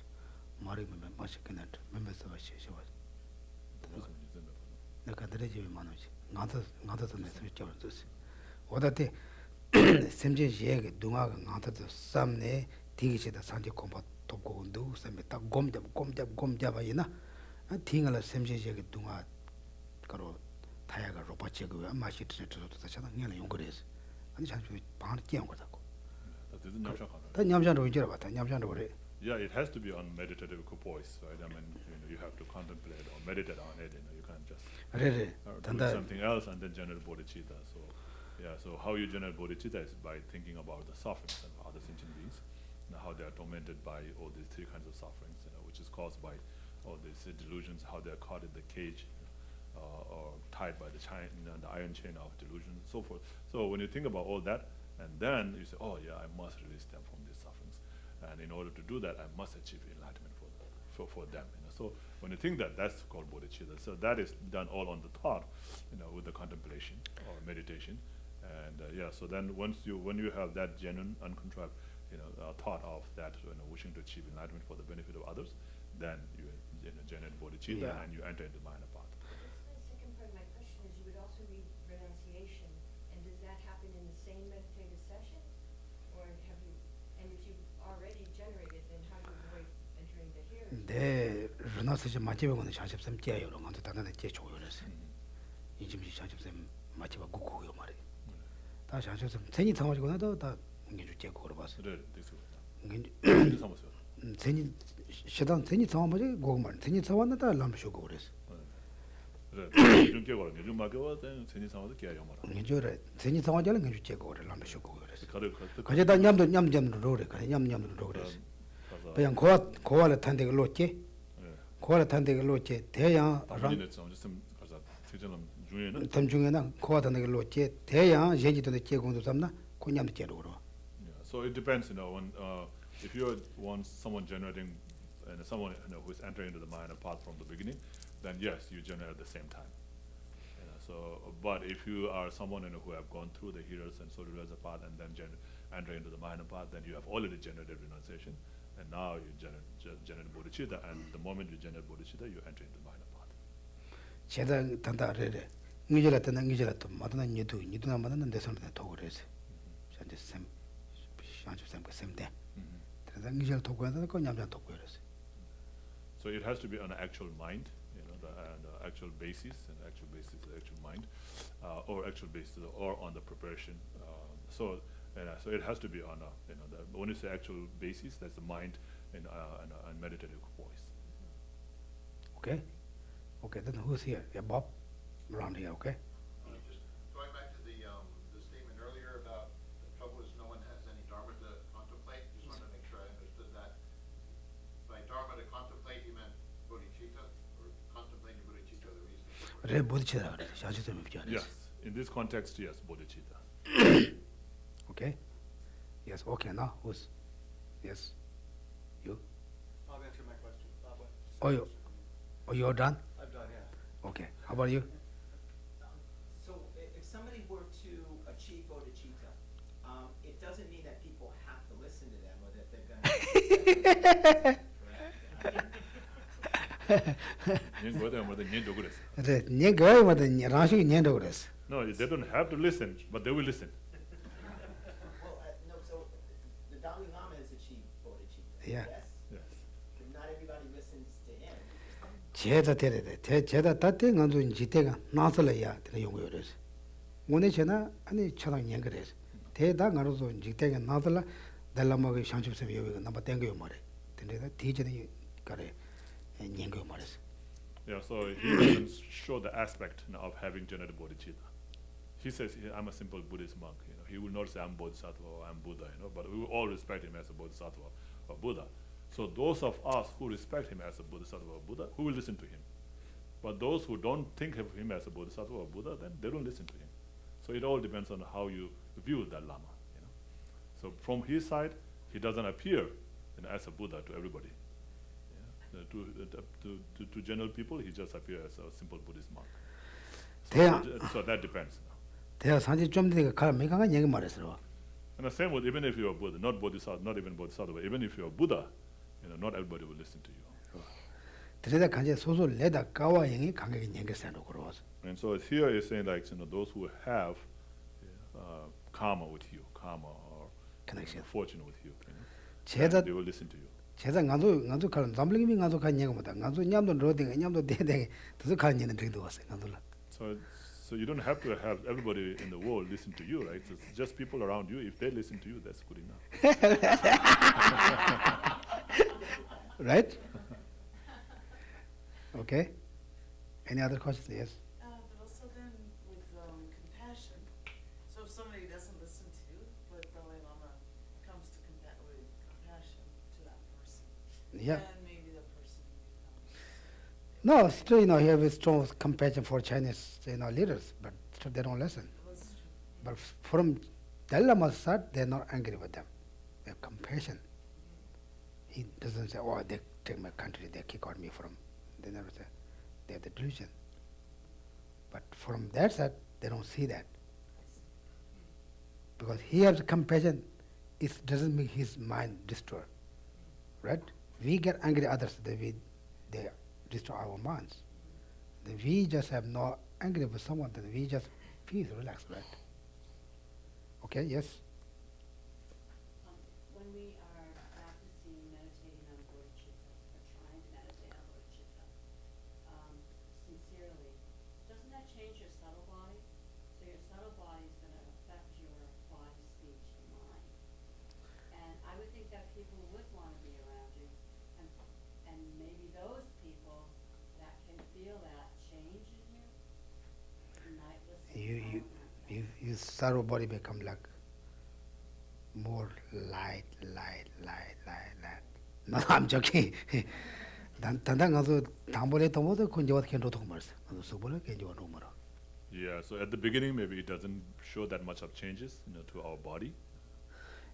B: Mari Mashikan, members of a she was. The Kadreji Manoj, not than the switch. What that day, Semji Yeg, Dunga, not the Samne, Tigish the Sanji Combat Toko do, Samita Gom Java, and Tingle Semji Yeg Dunga. Karo Tayaga Ropachego, and my shit to the Channel Yungres, and chance with Pan Kiangotako. Then Yamjan Roger, Yamjan.
C: Yeah, it has to be on meditative equipoise, right? I mean, you know, you have to contemplate or meditate on it. You know, you can't just do something else and then generate bodhicitta. So, yeah. So how you generate bodhicitta is by thinking about the sufferings of other sentient beings, and how they are tormented by all these three kinds of sufferings, you know, which is caused by all these delusions, how they are caught in the cage. Or tied by the iron chain of delusion, and so forth. So when you think about all that, and then you say, oh yeah, I must release them from these sufferings, and in order to do that, I must achieve enlightenment for them. You know? So when you think that, that's called bodhicitta. So that is done all on the thought, you know, with the contemplation or meditation, and yeah. So then when you have that genuine, uncontrived, you know, thought of that, you know, wishing to achieve enlightenment for the benefit of others, then you generate bodhicitta and you enter into Mahayana path.
G: Part of my question is, you would also need renunciation, and does that happen in the same meditative session, or have you? And if you've already generated, then how do you avoid entering the here?
B: The renunciation Machiba on the Shaship Sam Jayo on the Tana Jecho. Injimji Shaship Sam Machiba Guku Yomari. That Shaship Sam Teni Tamajo, that Ninju Jeko was. Teni Shadan Teni Tamajo, Goman, Teni Tawana, Lam Shogores. Ninjure, Teni Tamajo, and you check over Lam Shogores. Kajata Yam Road, Yam Road. Bayan Koala Tandeg Loche, Koala Tandeg Loche, Teya, Tamjungana, Koala Tandeg Loche, Teya, Jeji to the Chegon to Samna, Kunyam Chedoro.
C: So it depends, you know, when if you want someone generating and someone, you know, who is entering into the mind apart from the beginning, then yes, you generate at the same time. So, but if you are someone who have gone through the hearers and solar path and then enter into the minor path, then you have already generated renunciation, and now you generate bodhicitta, and the moment you generate bodhicitta, you enter into the minor path.
B: 제가 단다 그래. 니절했다 니절했다. 맞나 니도 니도나 맞는 데서 도그래서. 현재 샘 샹주 샘 샘데. 그래서 니절 도그한다 거 냠자 도그래서.
C: So it has to be on an actual mind, the actual basis, and actual basis is the actual mind, or actual basis, or on the preparation. So it has to be on a, when you say actual basis, that's the mind and a meditative voice.
B: Okay. Okay, then who's here? Yeah, Bob, around here. Okay.
J: Just going back to the statement earlier about the trouble is no one has any dharma to contemplate. Just wanted to make sure I understood that. By dharma to contemplate, you meant bodhicitta, or contemplating bodhicitta, the reason for
B: 그래 bodhicitta 그래. 샤주도 믿지 않았어.
C: Yes, in this context, yes, bodhicitta.
B: Okay. Yes. Okay. Now who's? Yes. You.
D: I'll answer my question.
B: Oh, you're done.
D: I'm done, yeah.
B: Okay. How about you?
E: So if somebody were to achieve bodhicitta, it doesn't mean that people have to listen to them or that they're going to.
B: 그래. 네가 뭐든 라시 년도 그랬어.
C: No, they don't have to listen, but they will listen.
E: Well, no, so the Dalai Lama has achieved bodhicitta.
B: Yeah.
E: Yes?
C: Yes.
E: But not everybody listens to him.
B: 제다 데레데. 제다 따때 간도 지대가 나서려야 되는 용어였어. 오늘 전화 아니 처당 년 그랬어. 대다 가로서 지대가 나서라 달라마가 샹집서 여기가 넘어 땡겨 말해. 근데 뒤전에 가래 년거 말했어.
C: Yeah, so he doesn't show the aspect of having generated bodhicitta. He says, I'm a simple Buddhist monk. He will not say I'm Bodhisattva or I'm Buddha. But we will all respect him as a Bodhisattva or Buddha. So those of us who respect him as a Bodhisattva or Buddha, who will listen to him. But those who don't think of him as a Bodhisattva or Buddha, then they don't listen to him. So it all depends on how you view that Lama. So from his side, he doesn't appear as a Buddha to everybody. To general people, he just appears as a simple Buddhist monk. So that depends.
B: 대야 산지 좀 되게 가 메가가 얘기 말했어.
C: And the same with even if you're a Buddha, not Bodhisattva, not even Bodhisattva, but even if you're a Buddha, not everybody will listen to you.
B: 들에다 간제 소소 레다 까와 영이 관계가 연결선으로 걸어서.
C: And so here is saying like those who have karma with you, karma or
B: connection,
C: fortune with you,
B: 제자
C: they will listen to you.
B: 제자 나도 가는 담블링이 나도 간 얘기 못다. 나도 냠도 로딩 냠도 대대 더 가는 얘는 되게 왔어. 나도.
C: So you don't have to have everybody in the world listen to you, right? So it's just people around you. If they listen to you, that's good enough.
B: Right? Okay. Any other questions? Yes.
I: But also then with compassion. So if somebody doesn't listen to you, but Dalai Lama comes to with compassion to that person,
B: Yeah.
I: then maybe the person becomes.
B: No, still, he have a strong compassion for Chinese, leaders, but still they don't listen.
I: That's true.
B: But from Dalai Lama's side, they're not angry with them. They have compassion. He doesn't say, "Oh, they take my country, they kick out me from." They never say. They have the delusion. But from their side, they don't see that. Because he has compassion, it doesn't make his mind destroy. Right? We get angry at others, they destroy our minds. Then we just have no angry with someone, then we just feel relaxed, right? Okay, yes?
K: When we are practicing meditating on bodhicitta, or trying to meditate on bodhicitta, sincerely, doesn't that change your subtle body? So your subtle body is going to affect your body, speech, and mind. And I would think that people would want to be around you, and maybe those people that can feel that change in you might listen.
B: Your subtle body become like more light. No, I'm joking. 단단 가서 담보에 도모도 군저와 견도 도모스. 가서 수보를 견저와 도모로.
C: Yeah, so at the beginning maybe it doesn't show that much of changes, to our body.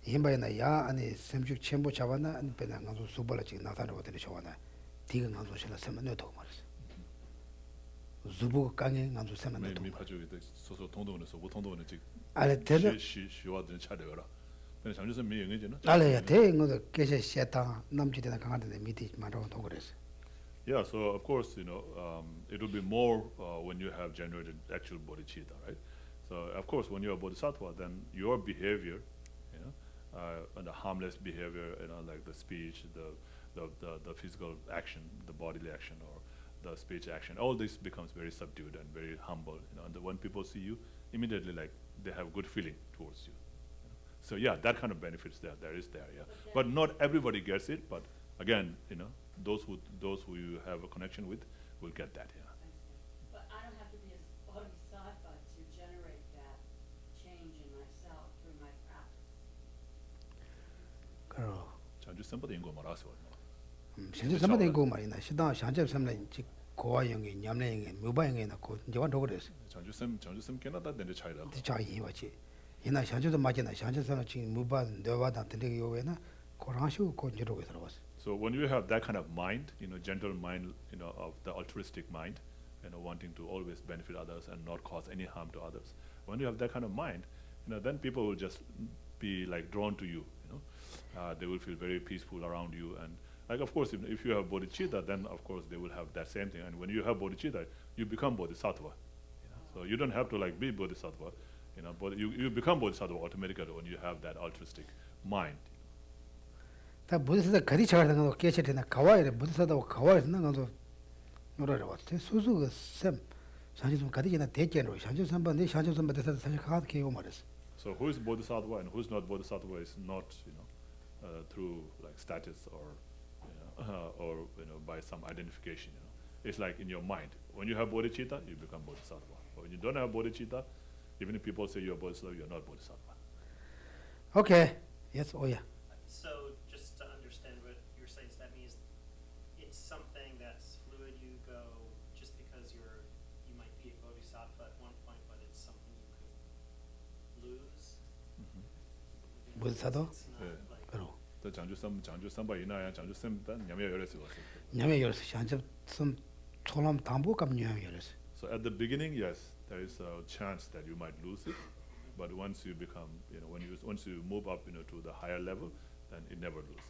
B: 힘바이나 야 아니 샘죽 첨부 잡았나 아니 배나 가서 수보를 지금 나타나고 되는 좋아나. 디가 가서 실라 세면에 도모스. zubu kange nganzu semna
C: 미
B: to
C: 파주 소소 통도원에서 못 통도원에 지
B: ale tele
C: 시와든 차려라. 근데 장주선 미 영이잖아.
B: ale ya te ngodo keshe sheta namji de kangade de miti maro to kores.
C: Yeah, so of course, it will be more when you have generated actual bodhicitta, right? So of course, when you're a bodhisattva, then your behavior, and the harmless behavior, like the speech, the physical action, the bodily action, or the speech action, all this becomes very subdued and very humble. And when people see you, immediately like they have good feeling towards you. So yeah, that kind of benefits there is there, yeah. But not everybody gets it. But again, those who you have a connection with will get that, yeah.
K: But I don't have to be a bodhisattva to generate that change in myself through my practice.
B: 그러
C: 장주 선보다 인고 말아서
B: 신주 섬에 고 말이나 시당 상접 섬에 지 고와 영이 냠내 영이 묘바 영이 나고 이제와 더 그랬어.
C: 장주 선 깨나다 되는 차이라.
B: 차이 와지. 이나 상주도 맞이나 상주 섬에 지금 묘바 너와다 들리게 요에나 고랑시고 고지로 들어왔어.
C: So when you have that kind of mind, gentle mind, of the altruistic mind, wanting to always benefit others and not cause any harm to others. When you have that kind of mind, then people will just be like drawn to you. They will feel very peaceful around you, and like of course, if you have bodhicitta, then of course they will have that same thing. And when you have bodhicitta, you become bodhisattva. So you don't have to like be bodhisattva, but you become bodhisattva automatically when you have that altruistic mind.
B: 다 무드사다 거리 차가는 거 깨체되나 가와이래 무드사다 가와이는 거도 노래를 왔대 수수가 샘 상주 좀 가디나 대견으로 상주 선반 내 상주 선반 대사 사실 가도 개고 말했어.
C: So who is bodhisattva and who is not bodhisattva is not through like status or by some identification. It's like in your mind. When you have bodhicitta, you become bodhisattva. But when you don't have bodhicitta, even if people say you're bodhisattva, you're not bodhisattva.
B: Okay. Yes. Oh yeah.
L: So just to understand what you're saying, so that means it's something that's fluid. You go just because you might be a bodhisattva at one point, but it's something you could lose.
B: bodhisattva?
L: It's not like
B: 그러.
C: 또 장주 선바 이나야 장주 선반 냠여 열었어.
B: 냠에 열어서 상주 선 초람 담보 감 냠에 열어서.
C: So at the beginning, yes, there is a chance that you might lose it, but once you become, once you move up, to the higher level, then it never loses.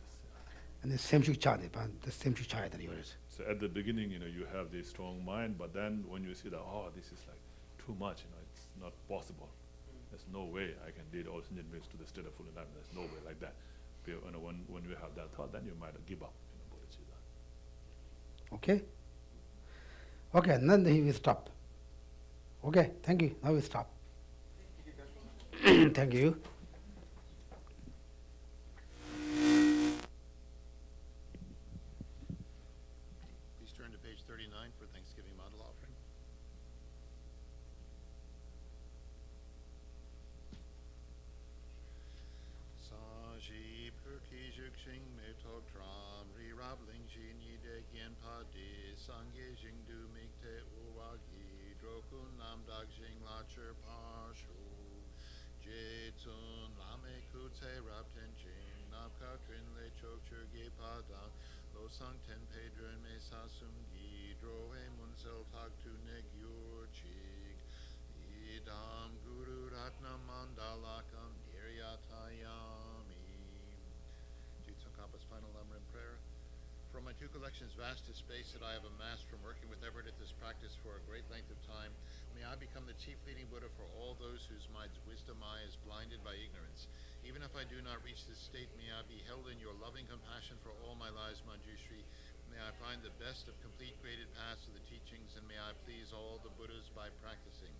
B: 근데 샘식 차대 반 샘식 차야 돼 열어서.
C: So at the beginning, you have this strong mind, but then when you see that, this is like too much, it's not possible. There's no way I can lead all sentient beings to the state of full enlightenment. There's no way like that. When you have that thought, then you might give up. Bodhicitta.
B: Okay. Okay. Then he will stop. Okay. Thank you. Now we stop. Thank you.
J: Please turn to page 39 for Thanksgiving model offering. Saji Purki Juxing Metok Tram Ri Rabling Jin Yide Gien Pa Di Sangye Jing Du Mikte Uwagi Drokun Nam Dag Jing Lacher Pa Shu Jetsun Lame Kutse Rapten Jing Napka Trin Le Chok Chur Ge Pa Da Lo Sang Ten Pedron Me Sasum Gi Drohe Munsel Tak Tu Neg Yur Chik Idam Guru Ratna Mandalakam Niryatayami. Tsongkhapa's final Lam-rim prayer. From my two collections, vast is space that I have amassed from working with effort at this practice for a great length of time, may I become the chief leading Buddha for all those whose mind's wisdom eye is blinded by ignorance. Even if I do not reach this state, may I be held in your loving compassion for all my lives, Manjushri. May I find the best of complete graded paths of the teachings, and may I please all the Buddhas by practicing.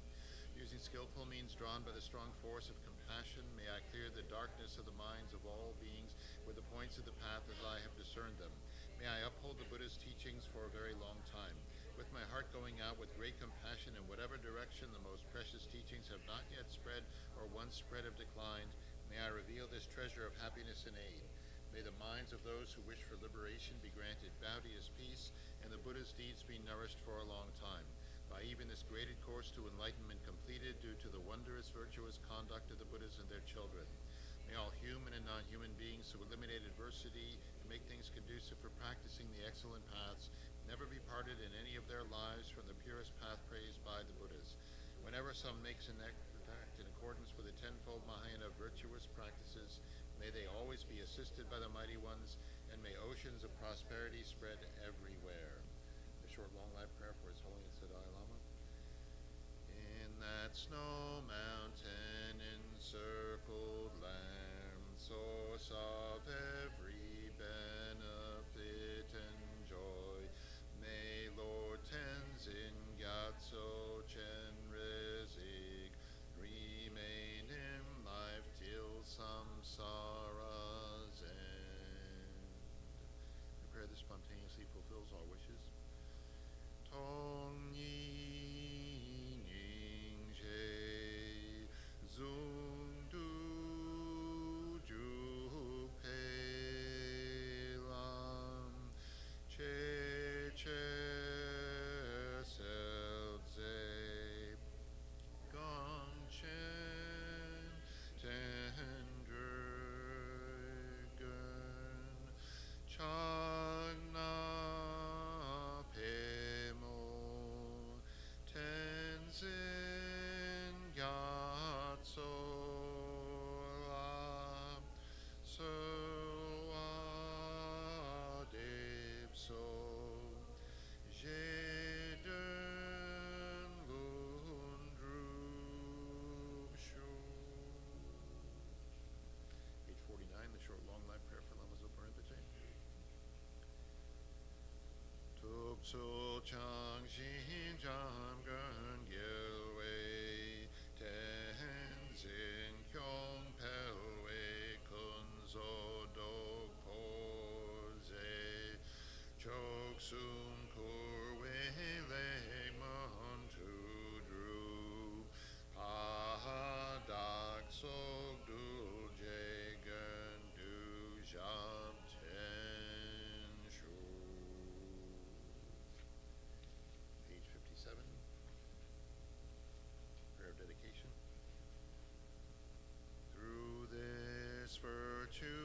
J: Using skillful means drawn by the strong force of compassion, may I clear the darkness of the minds of all beings with the points of the path as I have discerned them. May I uphold the Buddha's teachings for a very long time. With my heart going out with great compassion in whatever direction the most precious teachings have not yet spread or once spread have declined, may I reveal this treasure of happiness and aid. May the minds of those who wish for liberation be granted bounteous peace, and the Buddha's deeds be nourished for a long time. By even this graded course to enlightenment completed due to the wondrous virtuous conduct of the Buddhas and their children. May all human and non-human beings who eliminate adversity and make things conducive for practicing the excellent paths never be parted in any of their lives from the purest path praised by the Buddhas. Whenever some makes an act in accordance with the tenfold Mahayana virtuous practices, may they always be assisted by the mighty ones, and may oceans of prosperity spread everywhere. A short, long life prayer for His Holiness the Dalai Lama. In that snow mountain encircled land, source of every benefit and joy, may Lord Tenzin Gyatso Chen Rizik remain in life till samsara's end. A prayer that spontaneously fulfills all wishes. Tong Yi Ning Je Zung Du Ju Pei Lam Che Che Sel Ze Gong Chen Ten Dragon Chag Na Pe Mo Tenzin Gyatso La Serwa Depso Jeden Lundrup Shu. Page 49, the short long life prayer for Lama Zopa Rinpoche. Tup Tsul Chang Xin Jam Gun Gil Wei Tenzin Kyong Pel Wei Kun Zo Dog Po Ze Chok Sum Kur Wei Le Mon Tu Dru Pa Dak Sok Dul Je Gun Du Jam Ten Shu. Page 57. Prayer of dedication. Through this virtue